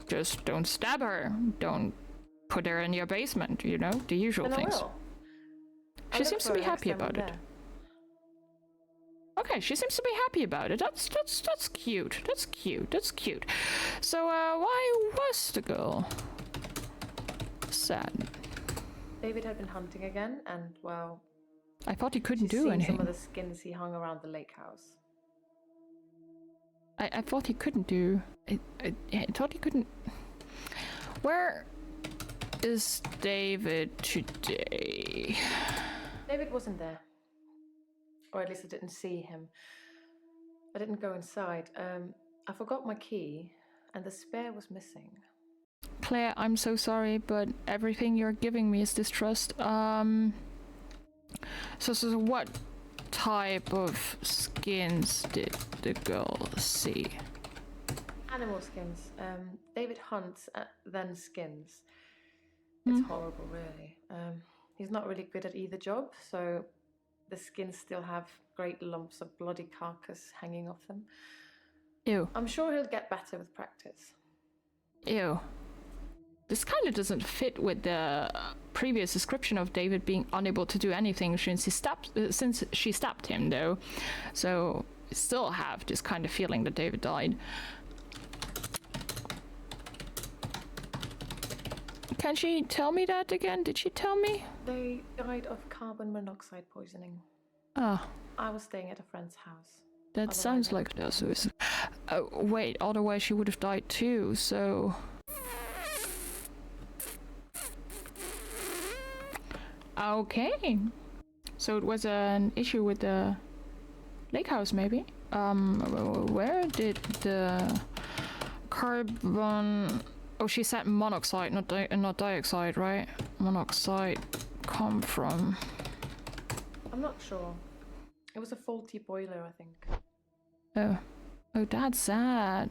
Speaker 1: Just don't stab her. Don't put her in your basement, you know, the usual
Speaker 4: And
Speaker 1: things.
Speaker 4: I will.
Speaker 1: She seems to be happy about it. Okay, she seems to be happy about it. That's cute. That's cute. So, why was the girl sad?
Speaker 4: David had been hunting again, and well,
Speaker 1: I thought he couldn't do
Speaker 4: seen
Speaker 1: anything.
Speaker 4: some of the skins he hung around the lake house.
Speaker 1: I thought he couldn't do. I thought he couldn't. Where is David today?
Speaker 4: David wasn't there. Or at least I didn't see him. I didn't go inside. I forgot my key, and the spare was missing.
Speaker 1: Claire, I'm so sorry, but everything you're giving me is distrust. So what type of skins did the girl see?
Speaker 4: Animal skins. David hunts, then skins. It's horrible, really. He's not really good at either job, so the skins still have great lumps of bloody carcass hanging off them.
Speaker 1: Ew.
Speaker 4: I'm sure he'll get better with practice.
Speaker 1: Ew. This kind of doesn't fit with the previous description of David being unable to do anything since she stabbed him, though. So I still have this kind of feeling that David died. Can she tell me that again? Did she tell me?
Speaker 4: They died of carbon monoxide poisoning.
Speaker 1: Ah,
Speaker 4: I was staying at a friend's house.
Speaker 1: that
Speaker 4: Otherwise,
Speaker 1: sounds
Speaker 4: I
Speaker 1: like
Speaker 4: would-
Speaker 1: a suicide. Oh, wait, otherwise she would have died too, so... Okay. So it was an issue with the lake house, maybe? Where did the carbon... Oh, she said monoxide, not dioxide, right? Monoxide come from...
Speaker 4: I'm not sure. It was a faulty boiler, I think.
Speaker 1: Oh, that's sad.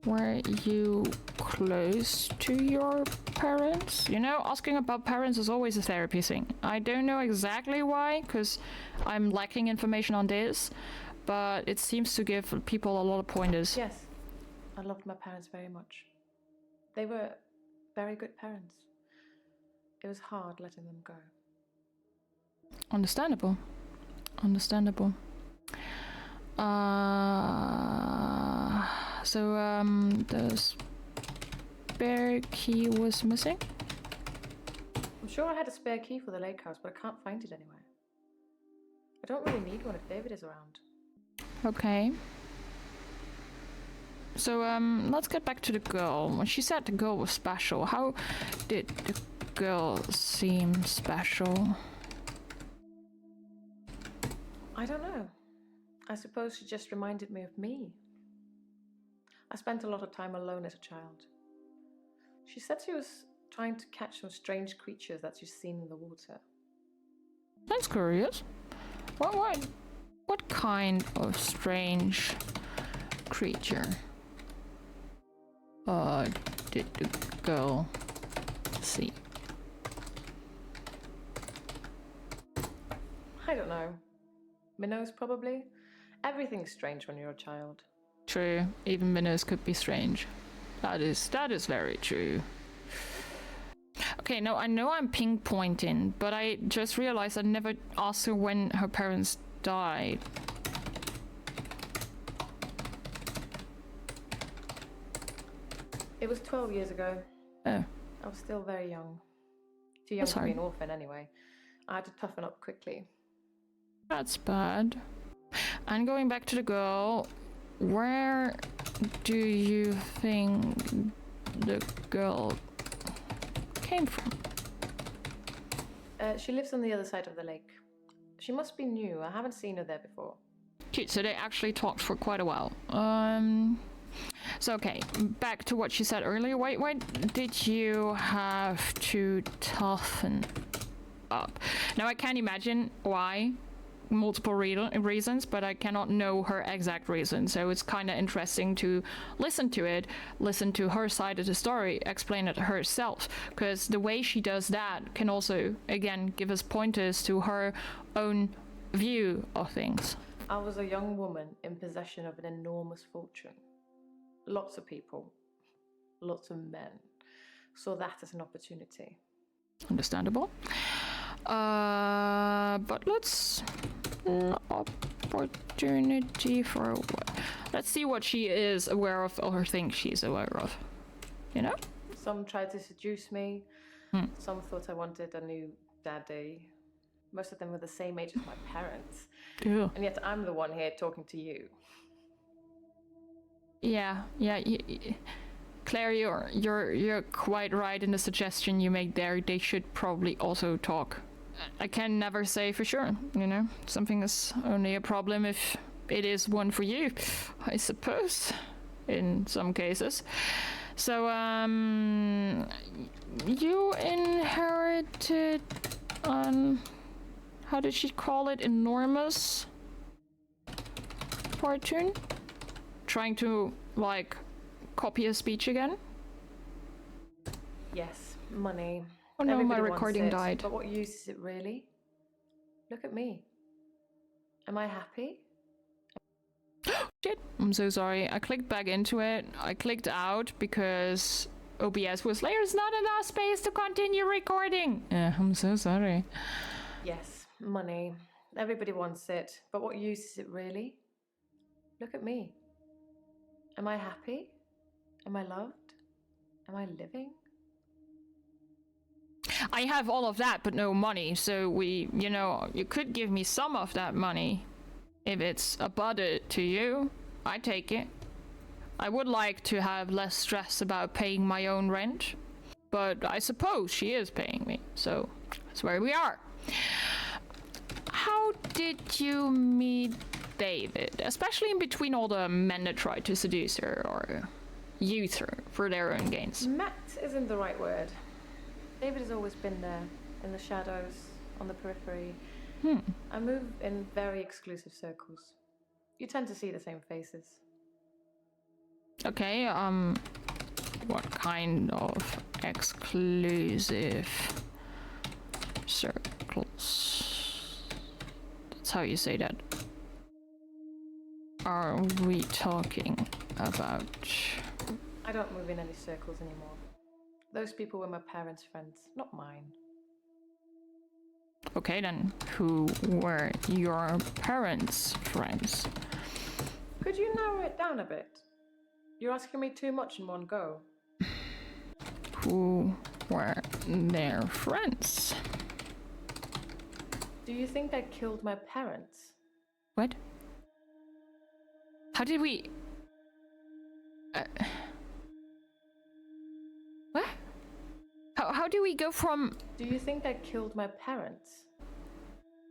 Speaker 1: Were you close to your parents? You know, asking about parents is always a therapy thing. I don't know exactly why, because I'm lacking information on this, but it seems to give people a lot of pointers.
Speaker 4: Yes, I loved my parents very much. They were very good parents. It was hard letting them go.
Speaker 1: Understandable. Understandable. So, the spare key was missing?
Speaker 4: I'm sure I had a spare key for the lake house, but I can't find it anywhere. I don't really need one if David is around.
Speaker 1: Okay. So, let's get back to the girl. When she said the girl was special, how did the girl seem special?
Speaker 4: I don't know. I suppose she just reminded me of me. I spent a lot of time alone as a child. She said she was trying to catch some strange creatures that she's seen in the water.
Speaker 1: That's curious. What kind of strange creature did the girl see?
Speaker 4: I don't know. Minnows, probably. Everything's strange when you're a child.
Speaker 1: True, even minnows could be strange. That is very true. Okay, no, I know I'm pinpointing, but I just realized I never asked her when her parents died.
Speaker 4: It was 12 years ago.
Speaker 1: Oh,
Speaker 4: I was still very young. Too young
Speaker 1: That's
Speaker 4: to be
Speaker 1: hard.
Speaker 4: an orphan anyway. I had to toughen up quickly.
Speaker 1: that's bad. And going back to the girl, where do you think the girl came from?
Speaker 4: She lives on the other side of the lake. She must be new. I haven't seen her there before.
Speaker 1: Cute, so they actually talked for quite a while. So okay, back to what she said earlier. Why did you have to toughen up? Now I can't imagine why. Multiple reasons, but I cannot know her exact reason. So it's kind of interesting to listen to it, listen to her side of the story, explain it herself, because the way she does that can also, again, give us pointers to her own view of things.
Speaker 4: I was a young woman in possession of an enormous fortune. Lots of people, lots of men, saw that as an opportunity.
Speaker 1: Understandable. But let's opportunity for what? Let's see what she is aware of or thinks she's aware of. You know?
Speaker 4: Some tried to seduce me. Some thought I wanted a new daddy. Most of them were the same age as my parents.
Speaker 1: Yeah.
Speaker 4: And yet I'm the one here talking to you.
Speaker 1: Yeah. Claire, you're quite right in the suggestion you made there. They should probably also talk. I can never say for sure, you know? Something is only a problem if it is one for you, I suppose, in some cases. So, you inherited how did she call it? Enormous fortune? Trying to, like, copy a speech again?
Speaker 4: Yes, money.
Speaker 1: Oh no, my
Speaker 4: Everybody wants
Speaker 1: recording
Speaker 4: it,
Speaker 1: died.
Speaker 4: But what use is it really? Look at me. Am I happy?
Speaker 1: Shit, I'm so sorry. I clicked back into it. I clicked out because OBS was like, there's not enough space to continue recording. I'm so sorry.
Speaker 4: Yes, money. Everybody wants it. But what use is it really? Look at me. Am I happy? Am I loved? Am I living?
Speaker 1: I have all of that, but no money. So you could give me some of that money. If it's a budget to you, I take it. I would like to have less stress about paying my own rent, but I suppose she is paying me, so that's where we are. How did you meet David? Especially in between all the men that tried to seduce her or use her for their own gains.
Speaker 4: Met isn't the right word. David has always been there, in the shadows, on the periphery. I move in very exclusive circles. You tend to see the same faces.
Speaker 1: Okay, what kind of exclusive circles? That's how you say that. Are we talking about?
Speaker 4: I don't move in any circles anymore. Those people were my parents' friends, not mine.
Speaker 1: Okay, then who were your parents' friends?
Speaker 4: Could you narrow it down a bit? You're asking me too much in one go.
Speaker 1: Who were their friends?
Speaker 4: Do you think I killed my parents?
Speaker 1: What? How did we... What? How do we go from...
Speaker 4: Do you think I killed my parents?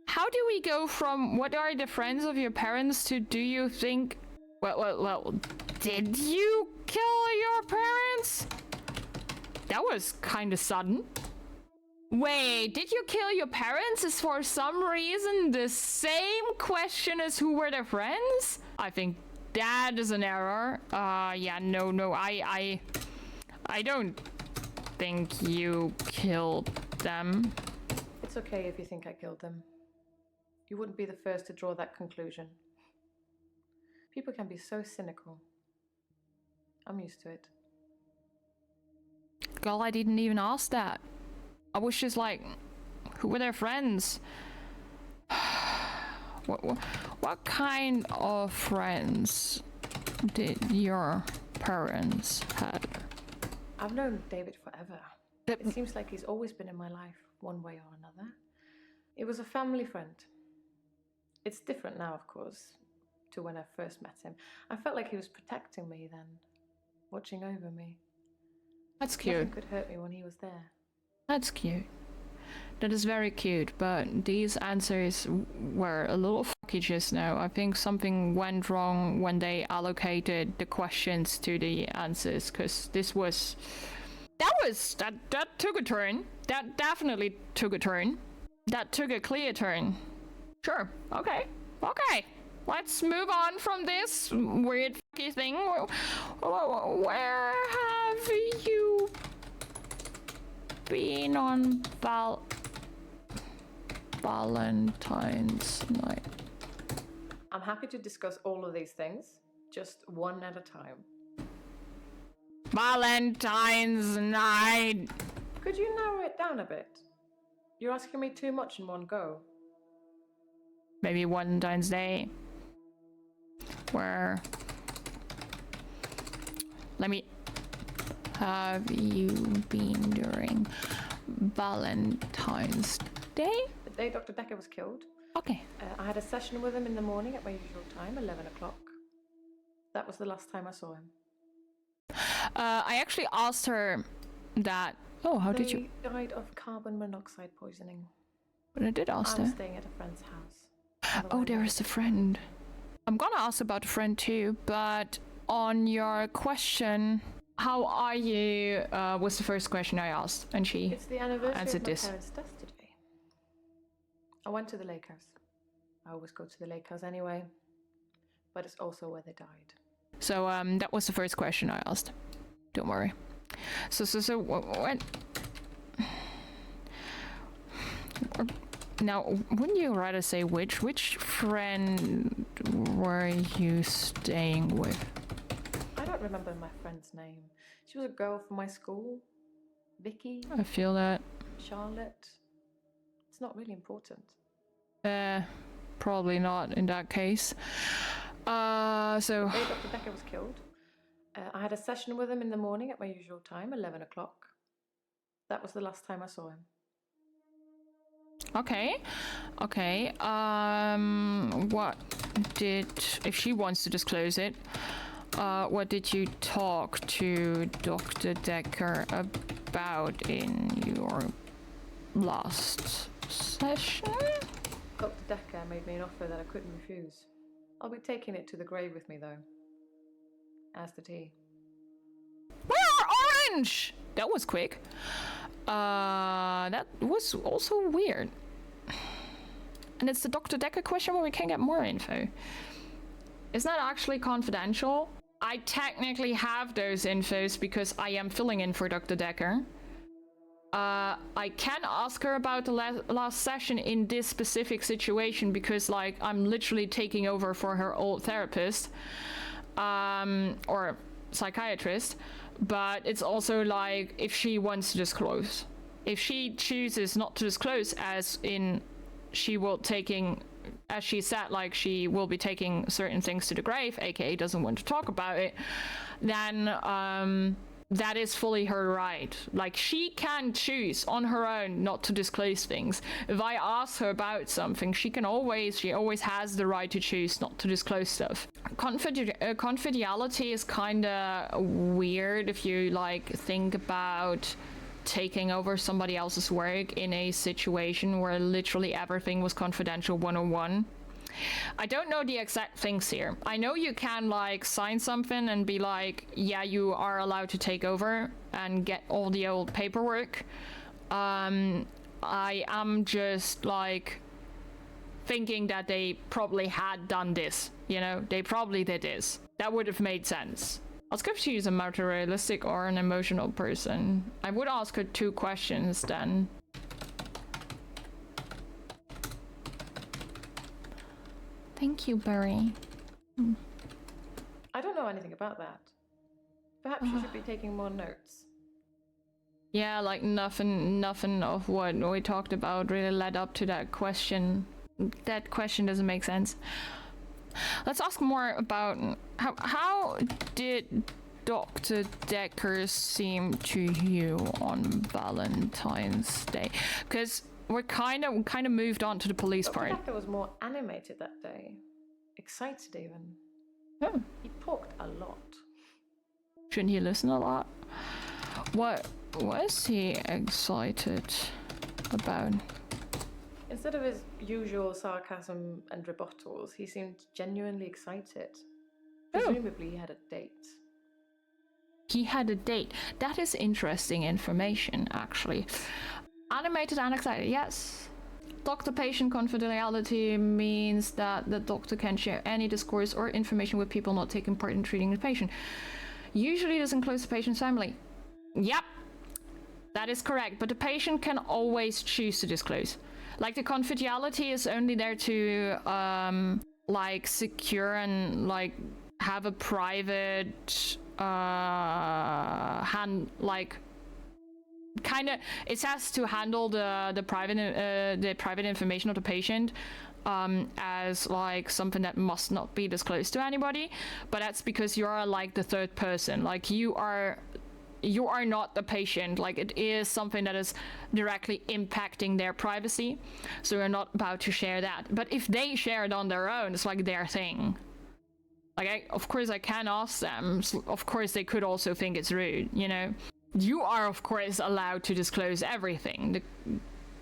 Speaker 1: How do we go from what are the friends of your parents to do you think... Well, did you kill your parents? That was kind of sudden. Wait, did you kill your parents is for some reason the same question as who were their friends? I think that is an error. Yeah, no, I don't think you killed them.
Speaker 4: It's okay if you think I killed them. You wouldn't be the first to draw that conclusion. People can be so cynical. I'm used to it.
Speaker 1: Girl, I didn't even ask that. I was just like, who were their friends? What kind of friends did your parents have?
Speaker 4: I've known David forever. It seems like he's always been in my life, one way or another. It was a family friend. It's different now, of course, to when I first met him. I felt like he was protecting me then, watching over me.
Speaker 1: That's cute.
Speaker 4: Nothing could hurt me when he was there.
Speaker 1: That's cute. That is very cute, but these answers were a little fucky just now. I think something went wrong when they allocated the questions to the answers, because this was... That took a turn. That definitely took a turn. That took a clear turn. Sure, okay. Let's move on from this weird fucky thing. Where have you been on Valentine's night?
Speaker 4: I'm happy to discuss all of these things, just one at a time.
Speaker 1: Valentine's night!
Speaker 4: Could you narrow it down a bit? You're asking me too much in one go.
Speaker 1: Maybe Valentine's Day. Where... Let me... Have you been during Valentine's Day?
Speaker 4: The day Dr. Dekker was killed.
Speaker 1: Okay.
Speaker 4: I had a session with him in the morning at my usual time, 11 o'clock. That was the last time I saw him.
Speaker 1: I actually asked her that... Oh, how did you...
Speaker 4: He died of carbon monoxide poisoning.
Speaker 1: But I did ask her.
Speaker 4: I was staying at a friend's house.
Speaker 1: Oh, there is a friend. I'm gonna ask about a friend too, but on your question, how are you, was the first question I asked, and she
Speaker 4: It's the anniversary
Speaker 1: answered
Speaker 4: of my
Speaker 1: this.
Speaker 4: parents' death today. I went to the lake house. I always go to the lake house anyway, but it's also where they died.
Speaker 1: So that was the first question I asked. Don't worry. So what? Now, wouldn't you rather say which friend were you staying with?
Speaker 4: I don't remember my friend's name. She was a girl from my school. Vicky,
Speaker 1: I feel that.
Speaker 4: Charlotte. It's not really important.
Speaker 1: Probably not in that case. So...
Speaker 4: The day Dr. Dekker was killed, I had a session with him in the morning at my usual time, 11 o'clock. That was the last time I saw him.
Speaker 1: Okay. What did, if she wants to disclose it, what did you talk to Dr. Dekker about in your last session?
Speaker 4: Dr. Dekker made me an offer that I couldn't refuse. I'll be taking it to the grave with me, though. As did he.
Speaker 1: Where orange? That was quick. That was also weird. And it's the Dr. Dekker question where we can get more info. Is that actually confidential? I technically have those infos because I am filling in for Dr. Dekker. I can ask her about the last session in this specific situation because, like, I'm literally taking over for her old therapist, or psychiatrist. But it's also like, if she wants to disclose, if she chooses not to disclose, as in she will taking, as she said, like she will be taking certain things to the grave, aka doesn't want to talk about it, then that is fully her right. Like, she can choose on her own not to disclose things. If I ask her about something, she always has the right to choose not to disclose stuff. Confidentiality is kind of weird if you like think about taking over somebody else's work in a situation where literally everything was confidential 101. I don't know the exact things here. I know you can like sign something and be like, yeah, you are allowed to take over and get all the old paperwork. I am just like thinking that they probably had done this, you know, they probably did this. That would have made sense. Ask if she's a materialistic or an emotional person. I would ask her 2 questions then. Thank you, Barry.
Speaker 4: I don't know anything about that. Perhaps you should be taking more notes.
Speaker 1: Yeah, like nothing of what we talked about really led up to that question. That question doesn't make sense. Let's ask more about how did Dr. Dekker seem to you on Valentine's Day? Because we're kind of moved on to the police
Speaker 4: Dr.
Speaker 1: part.
Speaker 4: Dekker was more animated that day. Excited even.
Speaker 1: Oh.
Speaker 4: He talked a lot.
Speaker 1: Shouldn't he listen a lot? What was he excited about?
Speaker 4: Instead of his usual sarcasm and rebuttals, he seemed genuinely excited. Presumably he had a date.
Speaker 1: He had a date. That is interesting information, actually. Animated and excited, yes. Doctor-patient confidentiality means that the doctor can share any discourse or information with people not taking part in treating the patient. Usually this includes the patient's family. Yep, that is correct, but the patient can always choose to disclose. Like, the confidentiality is only there to like secure and like have a private it has to handle the private information of the patient as like something that must not be disclosed to anybody, but that's because you are like the third person. Like, you are not the patient. Like, it is something that is directly impacting their privacy, so you're not about to share that. But if they share it on their own, it's like their thing. Like, of course I can ask them. Of course they could also think it's rude, you know. You are of course allowed to disclose everything.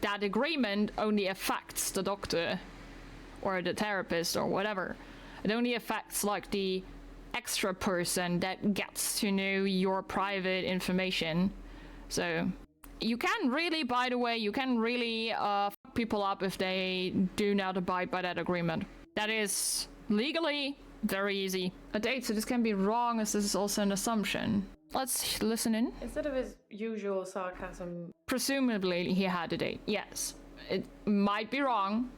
Speaker 1: That agreement only affects the doctor or the therapist or whatever. It only affects like the extra person that gets to know your private information. So you can really, by the way, you can really fuck people up if they do not abide by that agreement. That is legally very easy. A date, so this can be wrong as this is also an assumption. Let's listen in.
Speaker 4: Instead of his usual sarcasm...
Speaker 1: Presumably he had a date, yes. It might be wrong,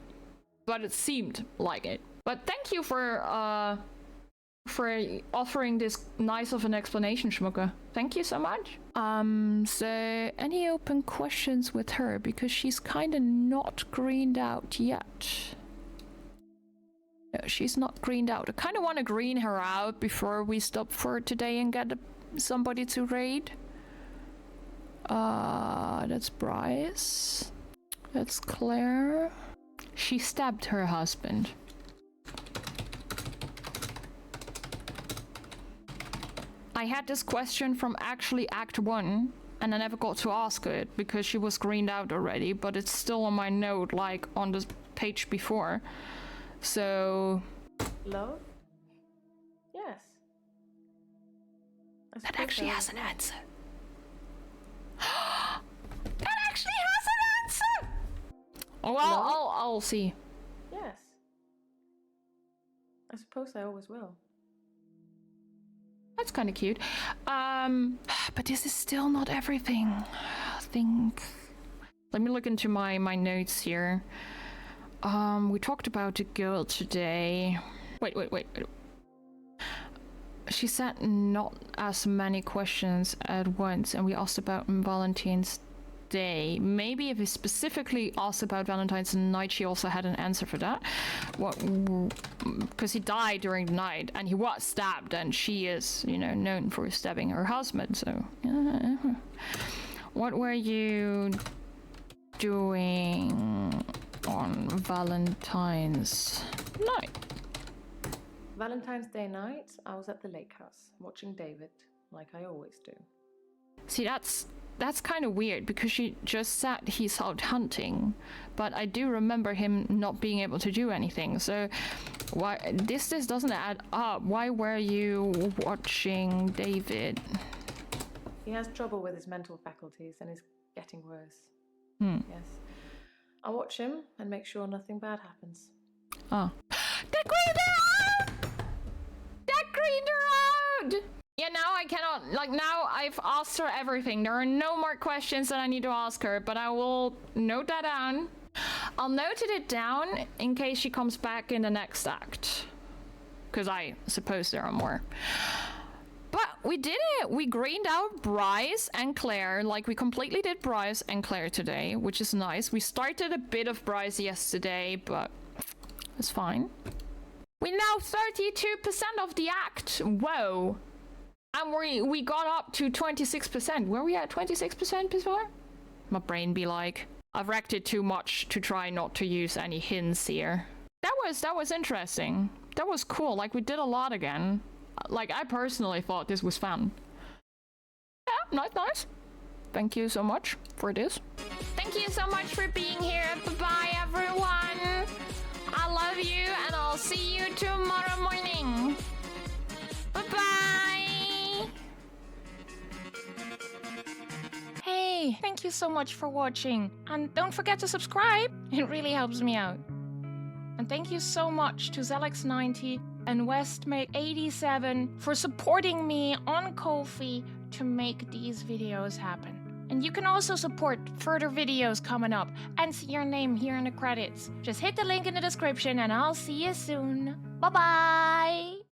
Speaker 1: but it seemed like it. But thank you for offering this nice of an explanation, Schmucke. Thank you so much. So any open questions with her? Because she's kind of not greened out yet. No, she's not greened out. I kind of want to green her out before we stop for today and get somebody to raid. That's Bryce. That's Claire. She stabbed her husband. I had this question from actually Act 1, and I never got to ask it because she was greened out already, but it's still on my note, like on the page before. So...
Speaker 4: Love? Yes.
Speaker 1: That actually has an answer. That actually has an answer! Oh, well, I'll see.
Speaker 4: Yes. I suppose I always will.
Speaker 1: That's kind of cute. But this is still not everything. I think... Let me look into my notes here. We talked about the girl today. Wait. She said not as many questions at once, and we asked about Valentine's Day. Maybe if we specifically asked about Valentine's night, she also had an answer for that. What? Because he died during the night, and he was stabbed, and she is, you know, known for stabbing her husband. So, what were you doing on Valentine's night?
Speaker 4: Valentine's Day night, I was at the lake house, watching David, like I always do.
Speaker 1: See, that's kind of weird, because she just said he's out hunting, but I do remember him not being able to do anything, so why this doesn't add up. Why were you watching David?
Speaker 4: He has trouble with his mental faculties and is getting worse. Yes. I watch him and make sure nothing bad happens.
Speaker 1: Oh. That greened her out! That greened her out! Yeah, now I cannot, like, now I've asked her everything. There are no more questions that I need to ask her, but I will note that down. I'll note it down in case she comes back in the next act. Because I suppose there are more. But we did it! We greened out Bryce and Claire. Like, we completely did Bryce and Claire today, which is nice. We started a bit of Bryce yesterday, but it's fine. We're now 32% of the act. Whoa. And we got up to 26%. Were we at 26% before? My brain be like, I've wrecked it too much to try not to use any hints here. That was interesting. That was cool. Like, we did a lot again. Like, I personally thought this was fun. Yeah, nice. Thank you so much for this. Thank you so much for being here. Bye-bye, everyone. I love you, and I'll see you tomorrow morning. Bye-bye. Hey, thank you so much for watching. And don't forget to subscribe. It really helps me out. And thank you so much to Zelex90 and Westmake87 for supporting me on Ko-fi to make these videos happen. And you can also support further videos coming up and see your name here in the credits. Just hit the link in the description and I'll see you soon. Bye-bye!